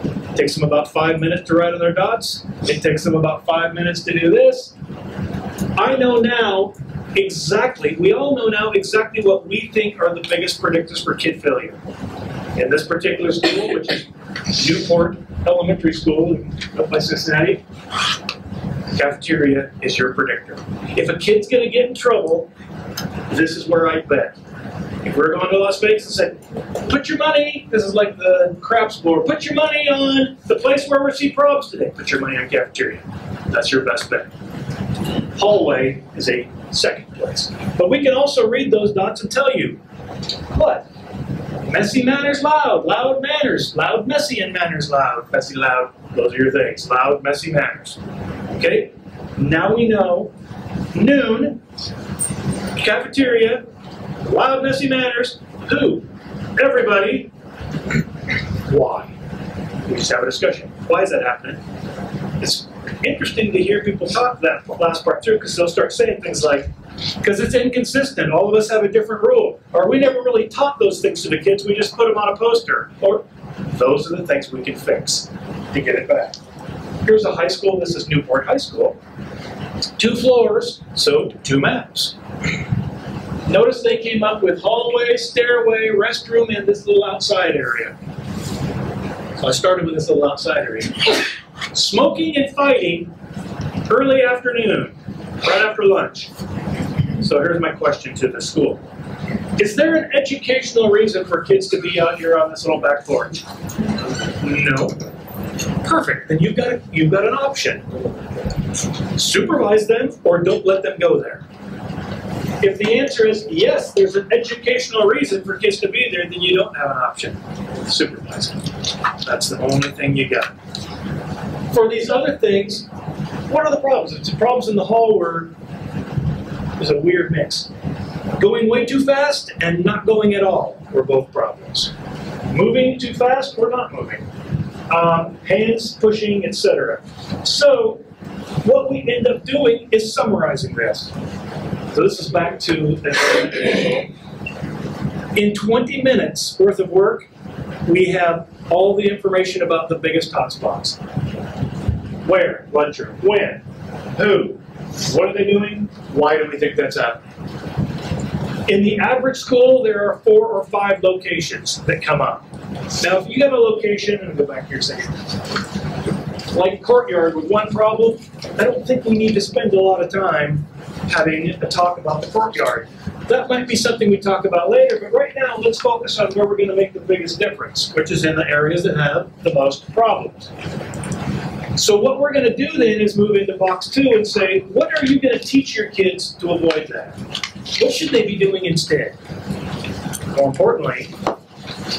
It takes them about 5 minutes to write on their dots. It takes them about 5 minutes to do this. I know now exactly, we all know now exactly what we think are the biggest predictors for kid failure. In this particular school, which is Newport Elementary School up by Cincinnati, cafeteria is your predictor. If a kid's going to get in trouble, this is where I bet. If we're going to Las Vegas and say, put your money, this is like the craps board, put your money on the place where we see probs today. Put your money on cafeteria. That's your best bet. Hallway is a second place. But we can also read those dots and tell you what? Messy manners loud, loud manners, loud messy and manners loud, messy loud, those are your things, loud messy manners. Okay, now we know noon, cafeteria, loud messy manners, who? Everybody. Why? We just have a discussion. Why is that happening? It's interesting to hear people talk that last part through because they'll start saying things like, because it's inconsistent, all of us have a different rule. Or we never really taught those things to the kids, we just put them on a poster. Or those are the things we can fix to get it back. Here's a high school, this is Newport High School. 2 floors, so 2 maps. Notice they came up with hallway, stairway, restroom, and this little outside area. So I started with this little outside area. Smoking and fighting, early afternoon, right after lunch. So here's my question to the school. Is there an educational reason for kids to be out here on this little back porch? No. Perfect, then you've got an option. Supervise them or don't let them go there. If the answer is yes, there's an educational reason for kids to be there, then you don't have an option. Supervise them. That's the only thing you got. For these other things, what are the problems? It's the problems in the hall where there's a weird mix. Going way too fast and not going at all were both problems. Moving too fast or not moving. Hands, pushing, etc. So what we end up doing is summarizing this. So this is back to the in 20 minutes worth of work, we have all the information about the biggest hotspots. Where? Lunchroom. When? Who? What are they doing? Why do we think that's happening? In the average school, there are 4 or 5 locations that come up. Now, if you have a location, and go back here a second, like courtyard with one problem, I don't think we need to spend a lot of time having a talk about the courtyard. That might be something we talk about later, but right now let's focus on where we're going to make the biggest difference, which is in the areas that have the most problems. So what we're going to do then is move into box 2 and say, what are you going to teach your kids to avoid that? What should they be doing instead? More importantly,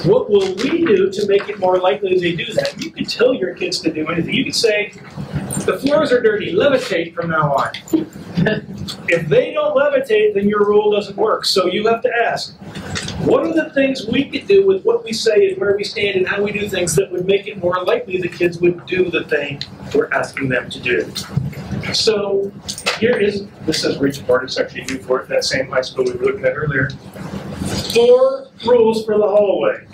what will we do to make it more likely they do that? You can tell your kids to do anything. You can say, the floors are dirty, levitate from now on. If they don't levitate, then your rule doesn't work. So you have to ask, what are the things we could do with what we say and where we stand and how we do things that would make it more likely the kids would do the thing we're asking them to do? So here is, this says Regent Board, it's actually new for that same high school we were looking at earlier. 4 rules for the hallway.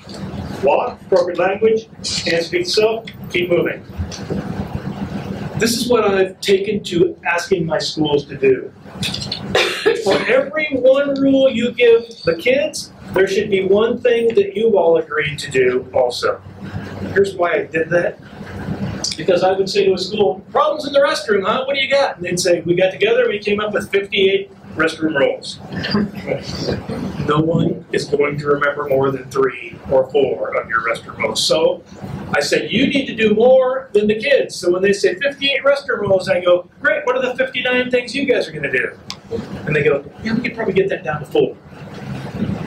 Walk, appropriate language, hands, feet, self, keep moving. This is what I've taken to asking my schools to do. For every one rule you give the kids, there should be one thing that you all agreed to do also. Here's why I did that. Because I would say to a school, problems in the restroom, huh? What do you got? And they'd say, we got together and we came up with 58 restroom rules. No one is going to remember more than 3 or 4 of your restroom rules. So I said, you need to do more than the kids. So when they say 58 restroom rules, I go, great, what are the 59 things you guys are going to do? And they go, yeah, we could probably get that down to 4.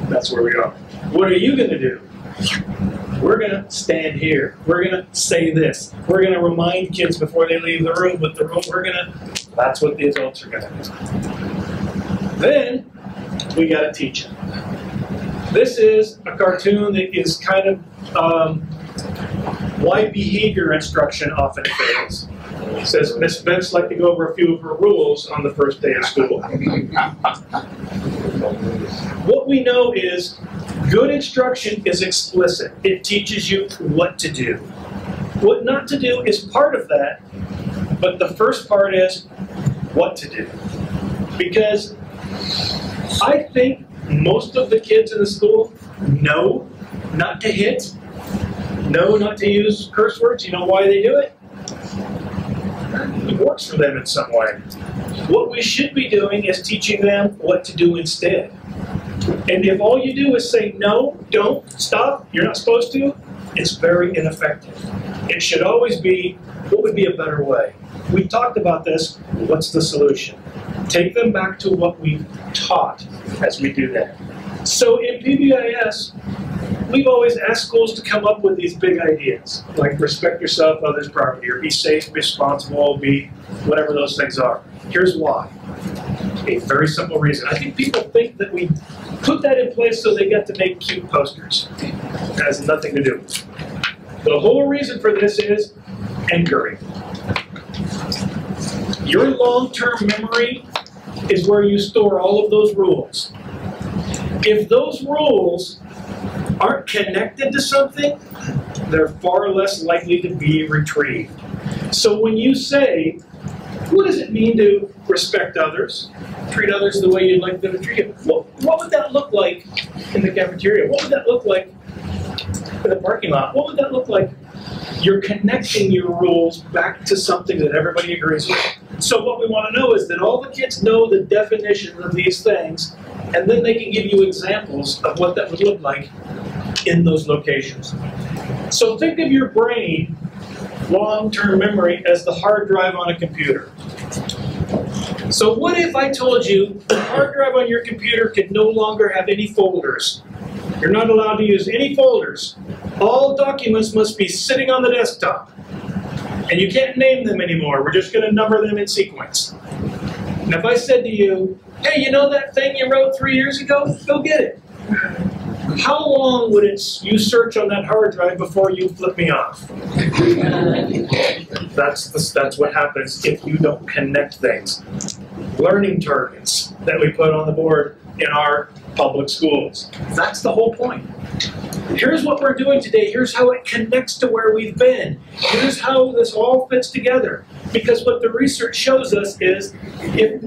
That's where we are. What are you going to do? We're going to stand here. We're going to say this. We're going to remind kids before they leave the room with the rule. That's what the adults are going to do. Then, we got to teach them. This is a cartoon that is kind of why behavior instruction often fails. It says, Miss Vince liked to go over a few of her rules on the first day of school. What we know is good instruction is explicit. It teaches you what to do. What not to do is part of that, but the first part is what to do. Because I think most of the kids in the school know not to hit, know not to use curse words. You know why they do it? It works for them in some way. What we should be doing is teaching them what to do instead. And if all you do is say, no, don't, stop, you're not supposed to, it's very ineffective. It should always be, what would be a better way? We talked about this, what's the solution? Take them back to what we've taught as we do that. So in PBIS, we've always asked schools to come up with these big ideas, like respect yourself, others' property, or be safe, be responsible, be whatever those things are. Here's why. A very simple reason. I think people think that we put that in place so they get to make cute posters. It has nothing to do with it. The whole reason for this is anchoring. Your long-term memory is where you store all of those rules. If those rules aren't connected to something, they're far less likely to be retrieved. So when you say, what does it mean to respect others, treat others the way you'd like them to treat you? What would that look like in the cafeteria? What would that look like in the parking lot? What would that look like? You're connecting your rules back to something that everybody agrees with. So what we want to know is that all the kids know the definition of these things, and then they can give you examples of what that would look like in those locations. So think of your brain, long-term memory, as the hard drive on a computer. So what if I told you the hard drive on your computer could no longer have any folders? You're not allowed to use any folders. All documents must be sitting on the desktop. And you can't name them anymore. We're just going to number them in sequence. And if I said to you, hey, you know that thing you wrote 3 years ago? Go get it. How long would you search on that hard drive before you flip me off? That's what happens if you don't connect things. Learning targets that we put on the board in our public schools. That's the whole point. Here's what we're doing today. Here's how it connects to where we've been. Here's how this all fits together. Because what the research shows us is if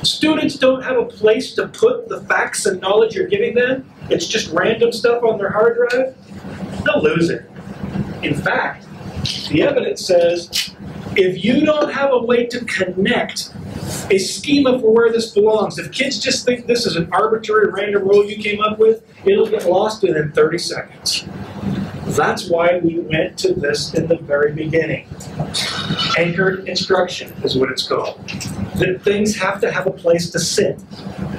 students don't have a place to put the facts and knowledge you're giving them, it's just random stuff on their hard drive, they'll lose it. In fact, the evidence says if you don't have a way to connect a schema for where this belongs, if kids just think this is an arbitrary random rule you came up with, it'll get lost within 30 seconds. That's why we went to this in the very beginning. Anchored instruction is what it's called. That things have to have a place to sit.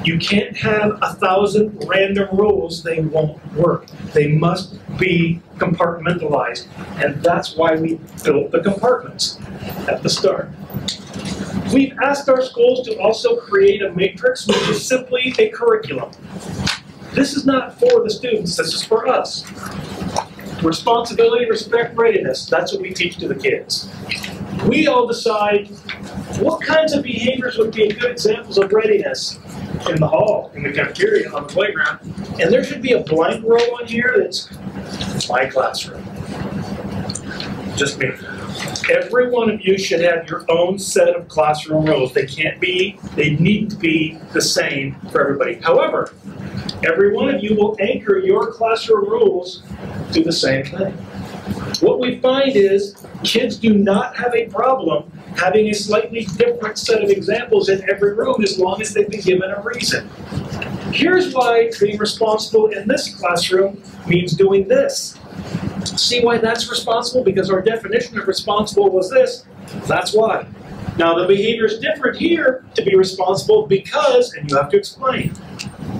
You can't have 1,000 random rules, they won't work. They must be compartmentalized. And that's why we built the compartments at the start. We've asked our schools to also create a matrix, which is simply a curriculum. This is not for the students, this is for us. Responsibility, respect, readiness, that's what we teach to the kids. We all decide what kinds of behaviors would be good examples of readiness in the hall, in the cafeteria, on the playground. And there should be a blank row on here that's my classroom. Just me. Every one of you should have your own set of classroom rules. They need to be the same for everybody. However, every one of you will anchor your classroom rules to the same thing. What we find is kids do not have a problem having a slightly different set of examples in every room as long as they've been given a reason. Here's why being responsible in this classroom means doing this. See why that's responsible? Because our definition of responsible was this. That's why. Now the behavior is different here to be responsible because, and you have to explain.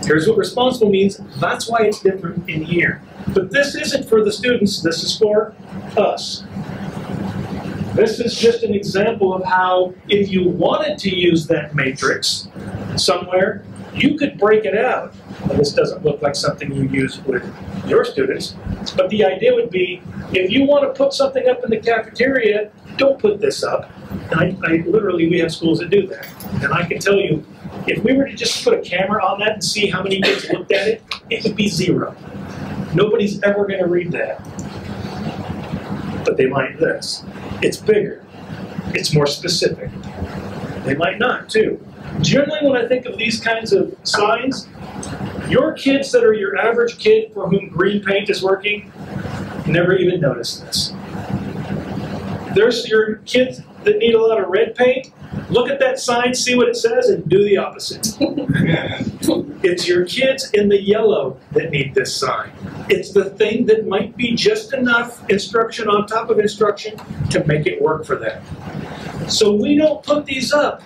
Here's what responsible means. That's why it's different in here. But this isn't for the students. This is for us. This is just an example of how, if you wanted to use that matrix somewhere, you could break it out. And this doesn't look like something you use with your students, but the idea would be, if you want to put something up in the cafeteria, don't put this up. And literally, we have schools that do that. And I can tell you, if we were to just put a camera on that and see how many kids looked at it, it would be 0. Nobody's ever going to read that. But they might this. It's bigger. It's more specific. They might not, too. Generally, when I think of these kinds of signs, your kids that are your average kid for whom green paint is working never even notice this. There's your kids that need a lot of red paint. Look at that sign, see what it says, and do the opposite. It's your kids in the yellow that need this sign. It's the thing that might be just enough instruction on top of instruction to make it work for them. So we don't put these up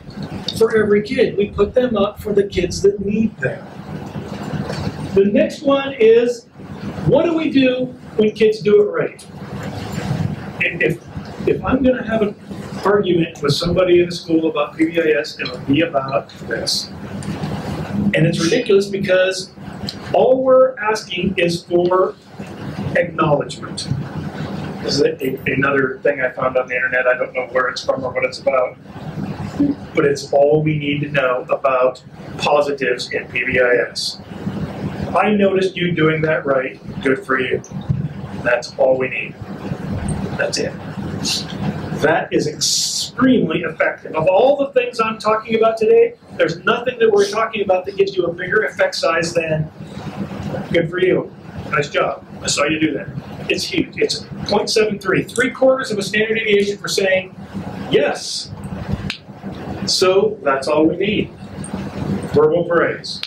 for every kid. We put them up for the kids that need them. The next one is, what do we do when kids do it right? And if I'm going to have an argument with somebody in the school about PBIS, it'll be about this. And it's ridiculous because all we're asking is for acknowledgement. This is another thing I found on the internet. I don't know where it's from or what it's about. But it's all we need to know about positives in PBIS. I noticed you doing that right. Good for you. That's all we need. That's it. That is extremely effective. Of all the things I'm talking about today, there's nothing that we're talking about that gives you a bigger effect size than good for you. Nice job. I saw you do that. It's huge. It's 0.73, 3/4 of a standard deviation for saying yes. So that's all we need. Verbal praise.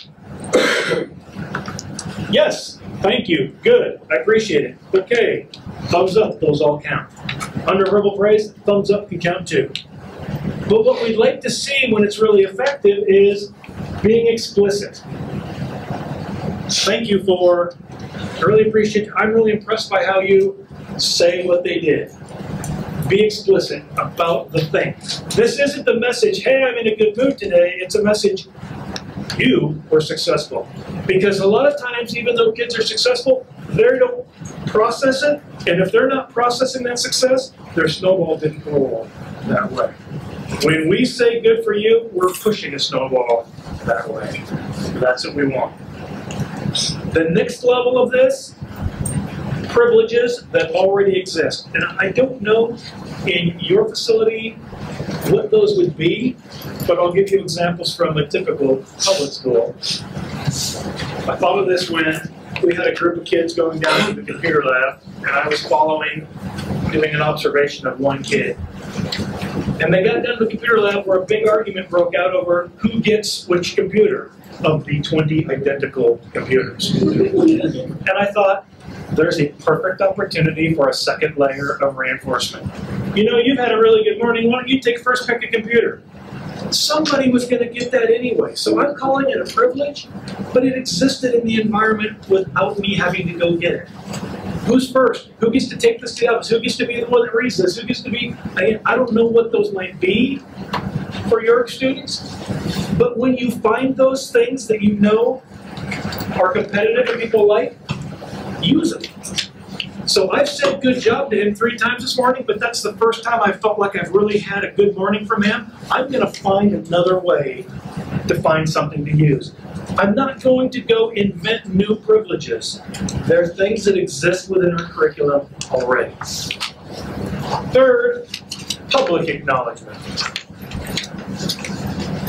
Yes, thank you, good, I appreciate it. Okay, thumbs up, those all count. Under verbal praise, thumbs up can count too. But what we'd like to see when it's really effective is being explicit. Thank you for, I really appreciate, I'm really impressed by how you say what they did. Be explicit about the thing. This isn't the message, hey, I'm in a good mood today. It's a message, you were successful. Because a lot of times, even though kids are successful, they don't process it. And if they're not processing that success, their snowball didn't roll that way. When we say good for you, we're pushing a snowball that way. That's what we want. The next level of this, privileges that already exist. And I don't know in your facility what those would be, but I'll give you examples from a typical public school. I thought of this when we had a group of kids going down to the computer lab, and I was doing an observation of one kid. And they got down to the computer lab where a big argument broke out over who gets which computer of the 20 identical computers. And I thought, there's a perfect opportunity for a second layer of reinforcement. You know, you've had a really good morning, why don't you take first pick a computer? Somebody was going to get that anyway, so I'm calling it a privilege, but it existed in the environment without me having to go get it. Who's first? Who gets to take this to the office? Who gets to be the one that reads this? Who gets to be, I don't know what those might be for your students, but when you find those things that you know are competitive and people like, use them. So I've said good job to him 3 times this morning, but that's the first time I felt like I've really had a good morning from him. I'm going to find another way to find something to use. I'm not going to go invent new privileges. There are things that exist within our curriculum already. Third, public acknowledgement.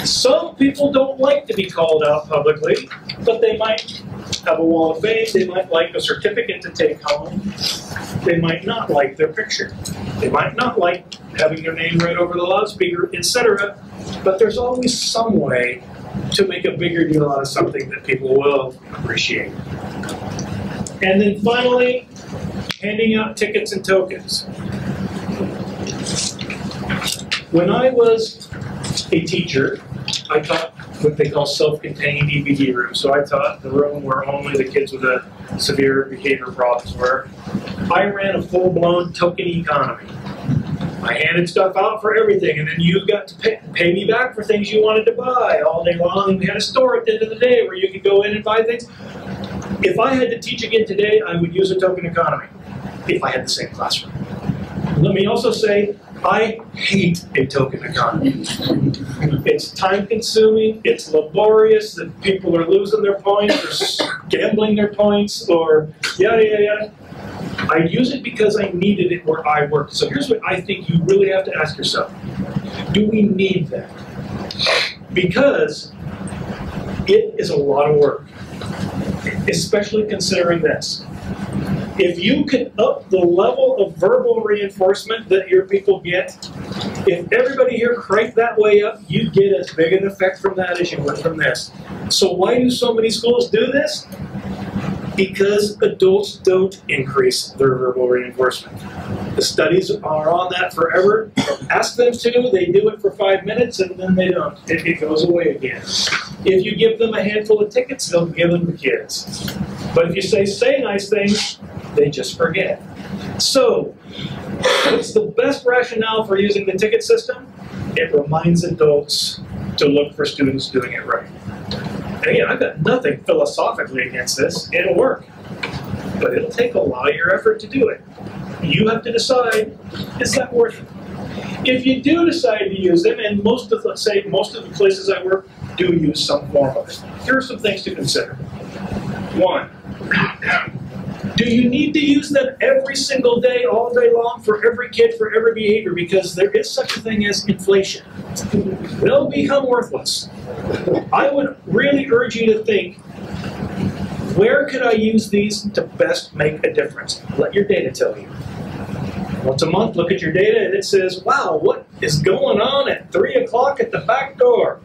Some people don't like to be called out publicly, but they might have a wall of fame, they might like a certificate to take home, they might not like their picture, they might not like having their name read over the loudspeaker, etc. But there's always some way to make a bigger deal out of something that people will appreciate. And then finally, handing out tickets and tokens. When I was a teacher, I taught what they call self-contained EBD rooms. So I taught the room where only the kids with a severe behavior problems were. I ran a full-blown token economy. I handed stuff out for everything, and then you got to pay me back for things you wanted to buy all day long. And we had a store at the end of the day where you could go in and buy things. If I had to teach again today, I would use a token economy if I had the same classroom. Let me also say, I hate a token economy. It's time-consuming, it's laborious, that people are losing their points, or gambling their points, or yada, yada, yada. I use it because I needed it where I worked. So here's what I think you really have to ask yourself. Do we need that? Because it is a lot of work, especially considering this. If you can up the level of verbal reinforcement that your people get, if everybody here cranked that way up, you get as big an effect from that as you would from this. So why do so many schools do this? Because adults don't increase their verbal reinforcement. The studies are on that forever. Ask them to, they do it for 5 minutes and then they don't. It goes away again. If you give them a handful of tickets, they'll give them to kids. But if you say nice things, they just forget. So, what's the best rationale for using the ticket system? It reminds adults to look for students doing it right. And again, I've got nothing philosophically against this. It'll work. But it'll take a lot of your effort to do it. You have to decide, is that worth it? If you do decide to use them, and most of the places I work do use some form of it, here are some things to consider. 1, do you need to use them every single day, all day long, for every kid, for every behavior? Because there is such a thing as inflation. They'll become worthless. I would really urge you to think, where could I use these to best make a difference? Let your data tell you. Once a month, look at your data and it says, wow, what is going on at 3 o'clock at the back door?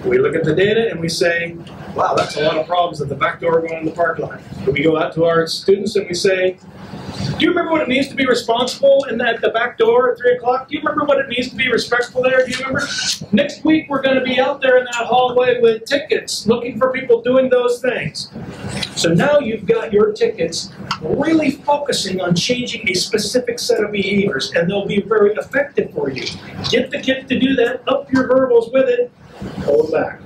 We look at the data and we say, wow, that's a lot of problems at the back door going in the parking lot. We go out to our students and we say, do you remember what it means to be responsible at the back door at 3 o'clock? Do you remember what it means to be respectful there? Do you remember? Next week, we're going to be out there in that hallway with tickets, looking for people doing those things. So now you've got your tickets really focusing on changing a specific set of behaviors, and they'll be very effective for you. Get the kids to do that, up your verbals with it, pull them back.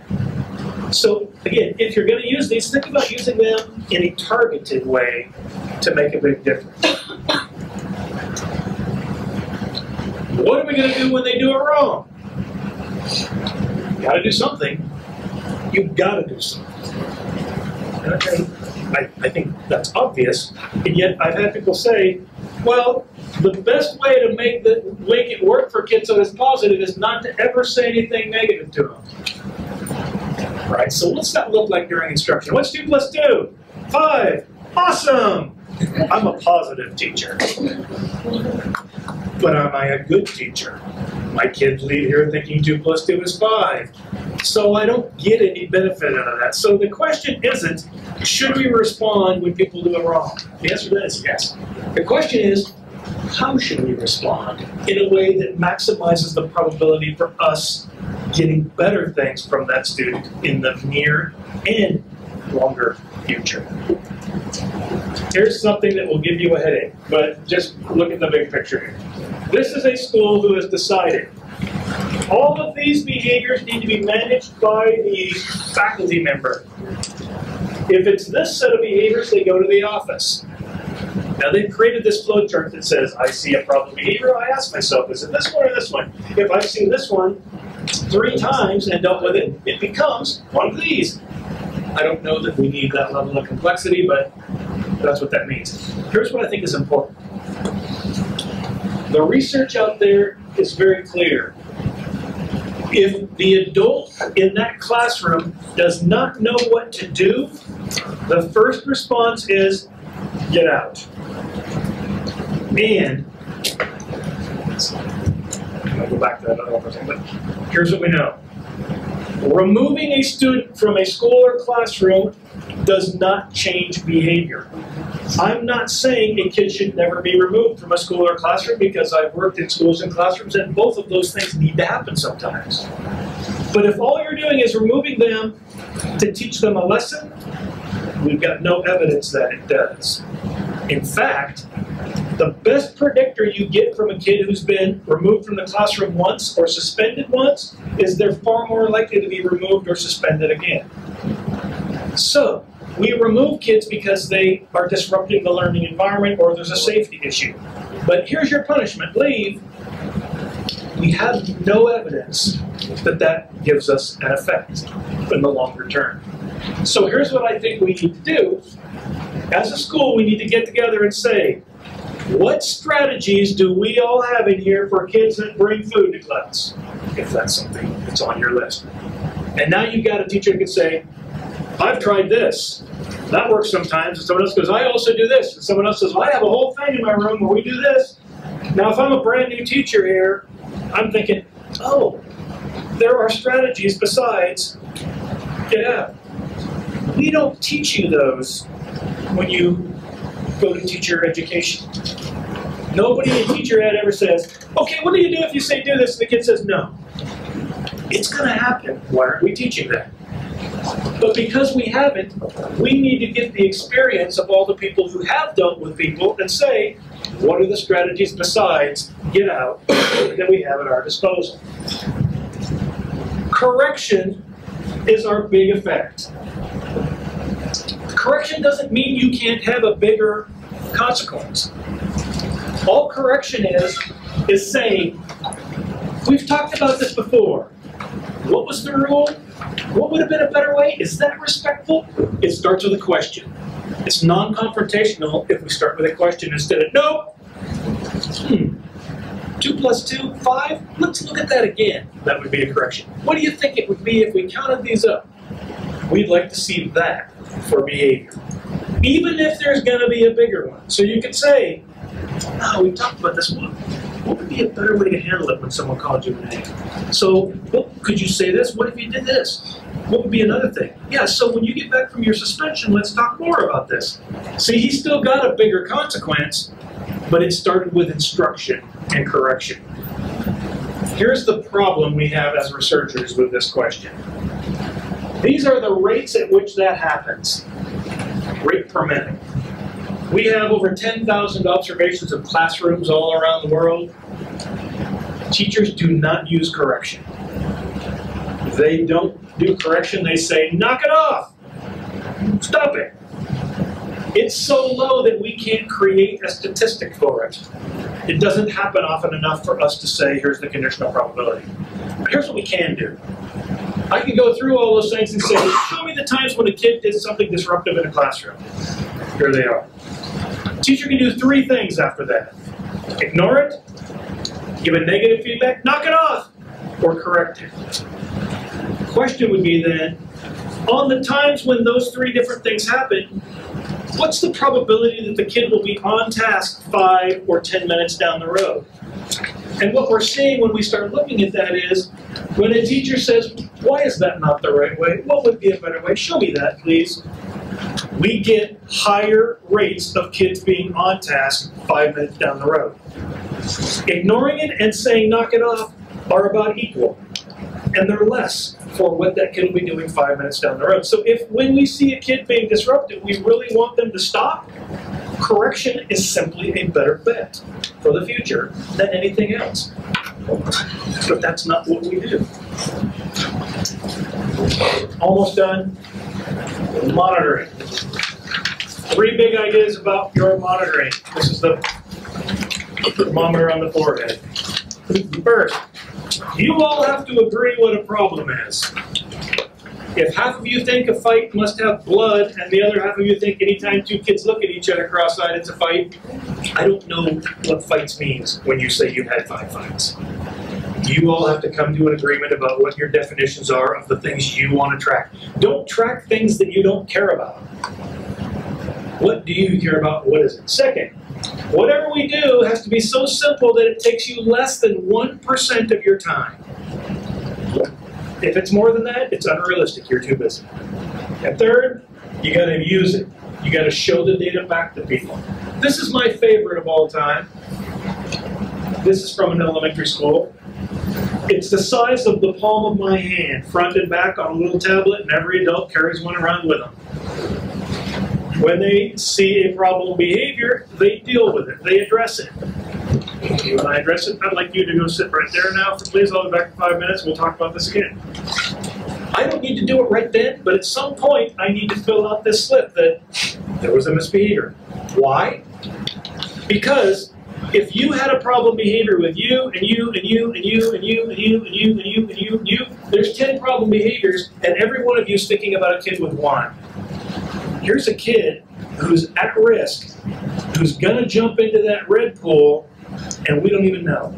So again, if you're going to use these, think about using them in a targeted way to make a big difference. What are we going to do when they do it wrong? You got to do something. You've got to do something. And I think that's obvious, and yet I've had people say, well, the best way to make it work for kids so it's positive is not to ever say anything negative to them. Right, so what's that look like during instruction? What's 2 + 2? 5. Awesome! I'm a positive teacher. But am I a good teacher? My kids leave here thinking 2 + 2 is 5. So I don't get any benefit out of that. So the question isn't, should we respond when people do it wrong? The answer to that is yes. The question is, how should we respond in a way that maximizes the probability for us getting better things from that student in the near and longer future? Here's something that will give you a headache, but just look at the big picture here. This is a school who has decided all of these behaviors need to be managed by the faculty member. If it's this set of behaviors, they go to the office. Now they've created this flow chart that says, I see a problem behavior, I ask myself, is it this one or this one? If I've seen this one 3 times and dealt with it, it becomes one of these. I don't know that we need that level of complexity, but that's what that means. Here's what I think is important. The research out there is very clear. If the adult in that classroom does not know what to do, the first response is, get out. And, I'm going to go back to that other one for a second, but here's what we know. Removing a student from a school or classroom does not change behavior. I'm not saying a kid should never be removed from a school or classroom, because I've worked in schools and classrooms and both of those things need to happen sometimes. But if all you're doing is removing them to teach them a lesson, we've got no evidence that it does. In fact, the best predictor you get from a kid who's been removed from the classroom once or suspended once is they're far more likely to be removed or suspended again. So, we remove kids because they are disrupting the learning environment or there's a safety issue. But here's your punishment, leave. We have no evidence that that gives us an effect in the longer term. So here's what I think we need to do. As a school, we need to get together and say, what strategies do we all have in here for kids that bring food to class? If that's something that's on your list. And now you've got a teacher who can say, I've tried this. That works sometimes. And someone else goes, I also do this. And someone else says, well, I have a whole thing in my room where we do this. Now, if I'm a brand new teacher here, I'm thinking, oh, there are strategies besides get out. We don't teach you those when you go to teacher education. Nobody in teacher ed ever says, okay, what do you do if you say do this? And the kid says no. It's going to happen. Why aren't we teaching that? But because we haven't, we need to get the experience of all the people who have dealt with people and say, what are the strategies besides get out that we have at our disposal? Correction is our big effect. Correction doesn't mean you can't have a bigger consequence. All correction is saying, we've talked about this before. What was the rule? What would have been a better way? Is that respectful? It starts with a question. It's non-confrontational if we start with a question instead of, no. 2 + 2, 5? Let's look at that again. That would be a correction. What do you think it would be if we counted these up? We'd like to see that for behavior. Even if there's going to be a bigger one. So you could say, oh, we talked about this one. What would be a better way to handle it when someone called you a name? So, well, could you say this? What if you did this? What would be another thing? Yeah, so when you get back from your suspension, let's talk more about this. See, he still got a bigger consequence, but it started with instruction and correction. Here's the problem we have as researchers with this question. These are the rates at which that happens. Rate per minute. We have over 10,000 observations of classrooms all around the world. Teachers do not use correction. They don't do correction, they say, knock it off! Stop it! It's so low that we can't create a statistic for it. It doesn't happen often enough for us to say, here's the conditional probability. But here's what we can do. I can go through all those things and say, show me the times when a kid did something disruptive in a classroom. Here they are. Teacher can do 3 things after that. Ignore it, give a negative feedback, knock it off, or correct it. The question would be then, on the times when those 3 different things happen, What's the probability that the kid will be on task 5 or 10 minutes down the road? And what we're seeing when we start looking at that is, when a teacher says, why is that not the right way? What would be a better way? Show me that, please. We get higher rates of kids being on task 5 minutes down the road. Ignoring it and saying knock it off are about equal. And they're less for what that kid will be doing 5 minutes down the road. So if when we see a kid being disruptive, we really want them to stop, correction is simply a better bet for the future than anything else. But that's not what we do. Almost done. Monitoring. 3 big ideas about your monitoring. This is the thermometer on the forehead. First, you all have to agree what a problem is. If half of you think a fight must have blood, and the other half of you think anytime 2 kids look at each other cross-eyed it's a fight, I don't know what fights means when you say you've had 5 fights. You all have to come to an agreement about what your definitions are of the things you want to track. Don't track things that you don't care about. What do you care about? What is it? Second, whatever we do has to be so simple that it takes you less than 1% of your time. If it's more than that, it's unrealistic. You're too busy. And third, you got to use it. You got to show the data back to people. This is my favorite of all time. This is from an elementary school. It's the size of the palm of my hand, front and back on a little tablet, and every adult carries one around with them. When they see a problem behavior, they deal with it. They address it. When I address it, I'd like you to go sit right there now. Please, I'll be back in 5 minutes. We'll talk about this again. I don't need to do it right then, but at some point, I need to fill out this slip that there was a misbehavior. Why? Because if you had a problem behavior with you, and you, and you, and you, and you, and you, and you, and you, and you, and you, there's 10 problem behaviors, and every one of you is thinking about a kid with one. Here's a kid who's at risk, who's going to jump into that red pool, and we don't even know.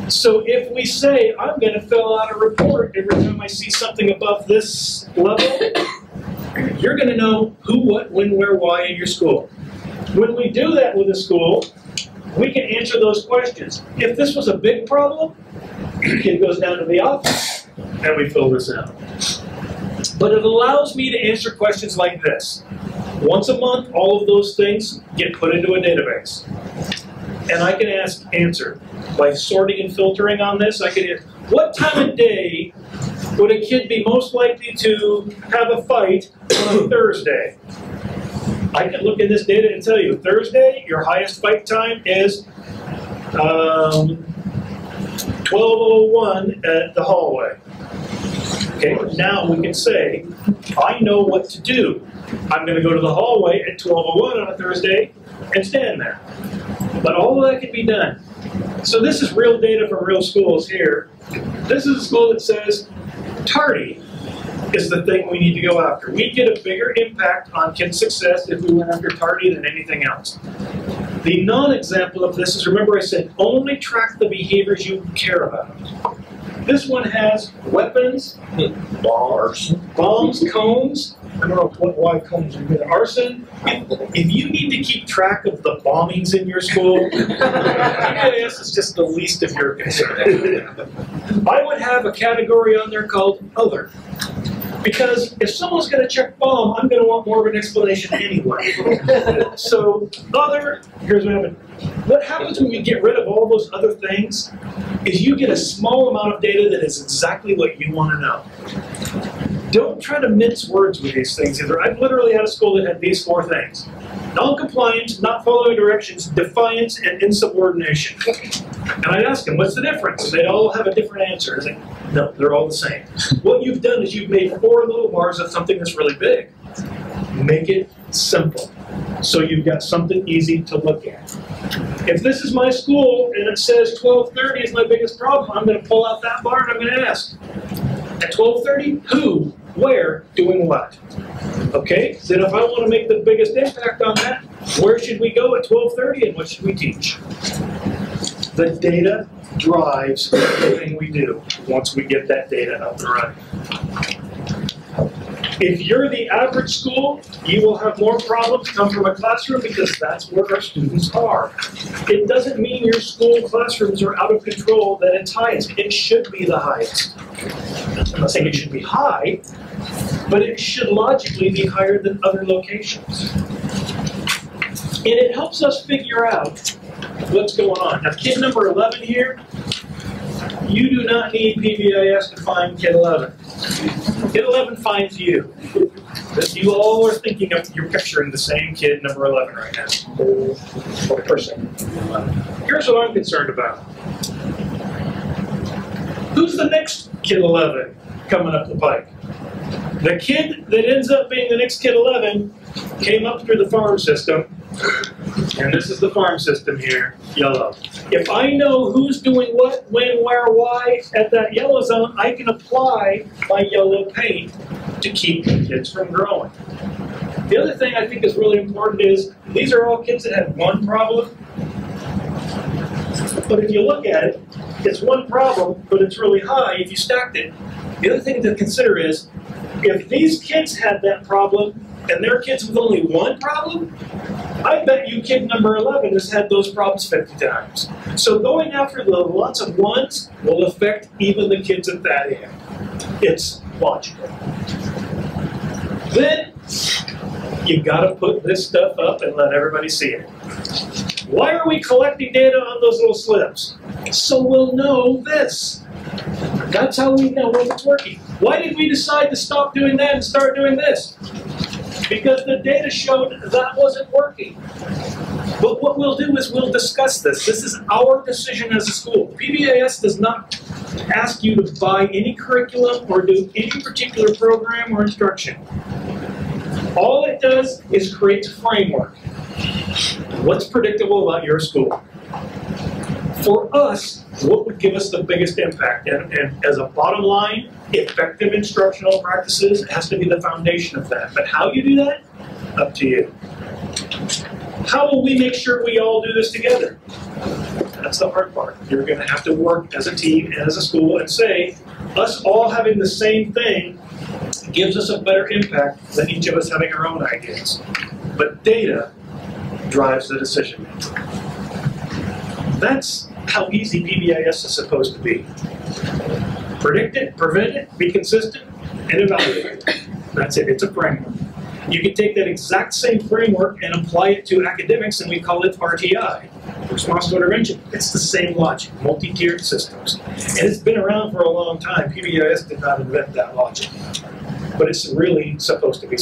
So if we say, I'm going to fill out a report every time I see something above this level, you're going to know who, what, when, where, why in your school. When we do that with a school, we can answer those questions. If this was a big problem, the kid goes down to the office, and we fill this out. But it allows me to answer questions like this. Once a month, all of those things get put into a database. And I can answer. By sorting and filtering on this, I can ask, what time of day would a kid be most likely to have a fight on a Thursday? I can look in this data and tell you, Thursday, your highest fight time is 12:01 at the hallway. Okay, now we can say, I know what to do. I'm going to go to the hallway at 12:01 on a Thursday and stand there. But all of that can be done. So this is real data from real schools here. This is a school that says tardy is the thing we need to go after. We get a bigger impact on kid success if we went after tardy than anything else. The non-example of this is, remember I said, only track the behaviors you care about. This one has weapons, bars, bombs, cones. I don't know why cones are good. Arson. If you need to keep track of the bombings in your school, PBIS is just the least of your concern. I would have a category on there called other. Because if someone's going to check bomb, I'm going to want more of an explanation anyway. So other, here's what happens. What happens when you get rid of all those other things is you get a small amount of data that is exactly what you want to know. Don't try to mince words with these things either. I've literally had a school that had these 4 things. Non-compliance, not following directions, defiance, and insubordination. And I'd ask them, what's the difference? And they'd all have a different answer. I'd say, no, they're all the same. What you've done is you've made 4 little bars of something that's really big. Make it simple. So you've got something easy to look at. If this is my school and it says 12:30 is my biggest problem, I'm going to pull out that bar and I'm going to ask, at 12:30, who, where, doing what? Okay, then if I want to make the biggest impact on that, where should we go at 12:30 and what should we teach? The data drives everything we do once we get that data up and running. If you're the average school, you will have more problems come from a classroom because that's where our students are. It doesn't mean your school classrooms are out of control, that it's highest. It should be the highest. I'm not saying it should be high, but it should logically be higher than other locations. And it helps us figure out what's going on. Now, kid number 11 here, you do not need PBIS to find kid 11. Kid 11 finds you. You all are thinking of, you're picturing the same kid number 11 right now, or person. Here's what I'm concerned about. Who's the next kid 11 coming up the pike? The kid that ends up being the next kid 11 came up through the farm system, and this is the farm system here, yellow. If I know who's doing what, when, where, why at that yellow zone, I can apply my yellow paint to keep kids from growing. The other thing I think is really important is these are all kids that have one problem. But if you look at it, it's one problem, but it's really high if you stacked it. The other thing to consider is if these kids had that problem and they're kids with only one problem, I bet you kid number 11 has had those problems 50 times. So going after the lots of ones will affect even the kids at that end. It's logical. Then you gotta put this stuff up and let everybody see it. Why are we collecting data on those little slips? So we'll know this. That's how we know when it's working. Why did we decide to stop doing that and start doing this? Because the data showed that wasn't working. But what we'll do is we'll discuss this. This is our decision as a school. PBIS does not ask you to buy any curriculum or do any particular program or instruction. All it does is create a framework. What's predictable about your school? For us, what would give us the biggest impact? And as a bottom line, effective instructional practices has to be the foundation of that. But how you do that? Up to you. How will we make sure we all do this together? That's the hard part. You're going to have to work as a team and as a school and say, us all having the same thing gives us a better impact than each of us having our own ideas. But data drives the decision making. That's how easy PBIS is supposed to be. Predict it, prevent it, be consistent, and evaluate it. That's it. It's a framework. You can take that exact same framework and apply it to academics, and we call it RTI, response to intervention. It's the same logic, multi-tiered systems. And it's been around for a long time. PBIS did not invent that logic. But it's really supposed to be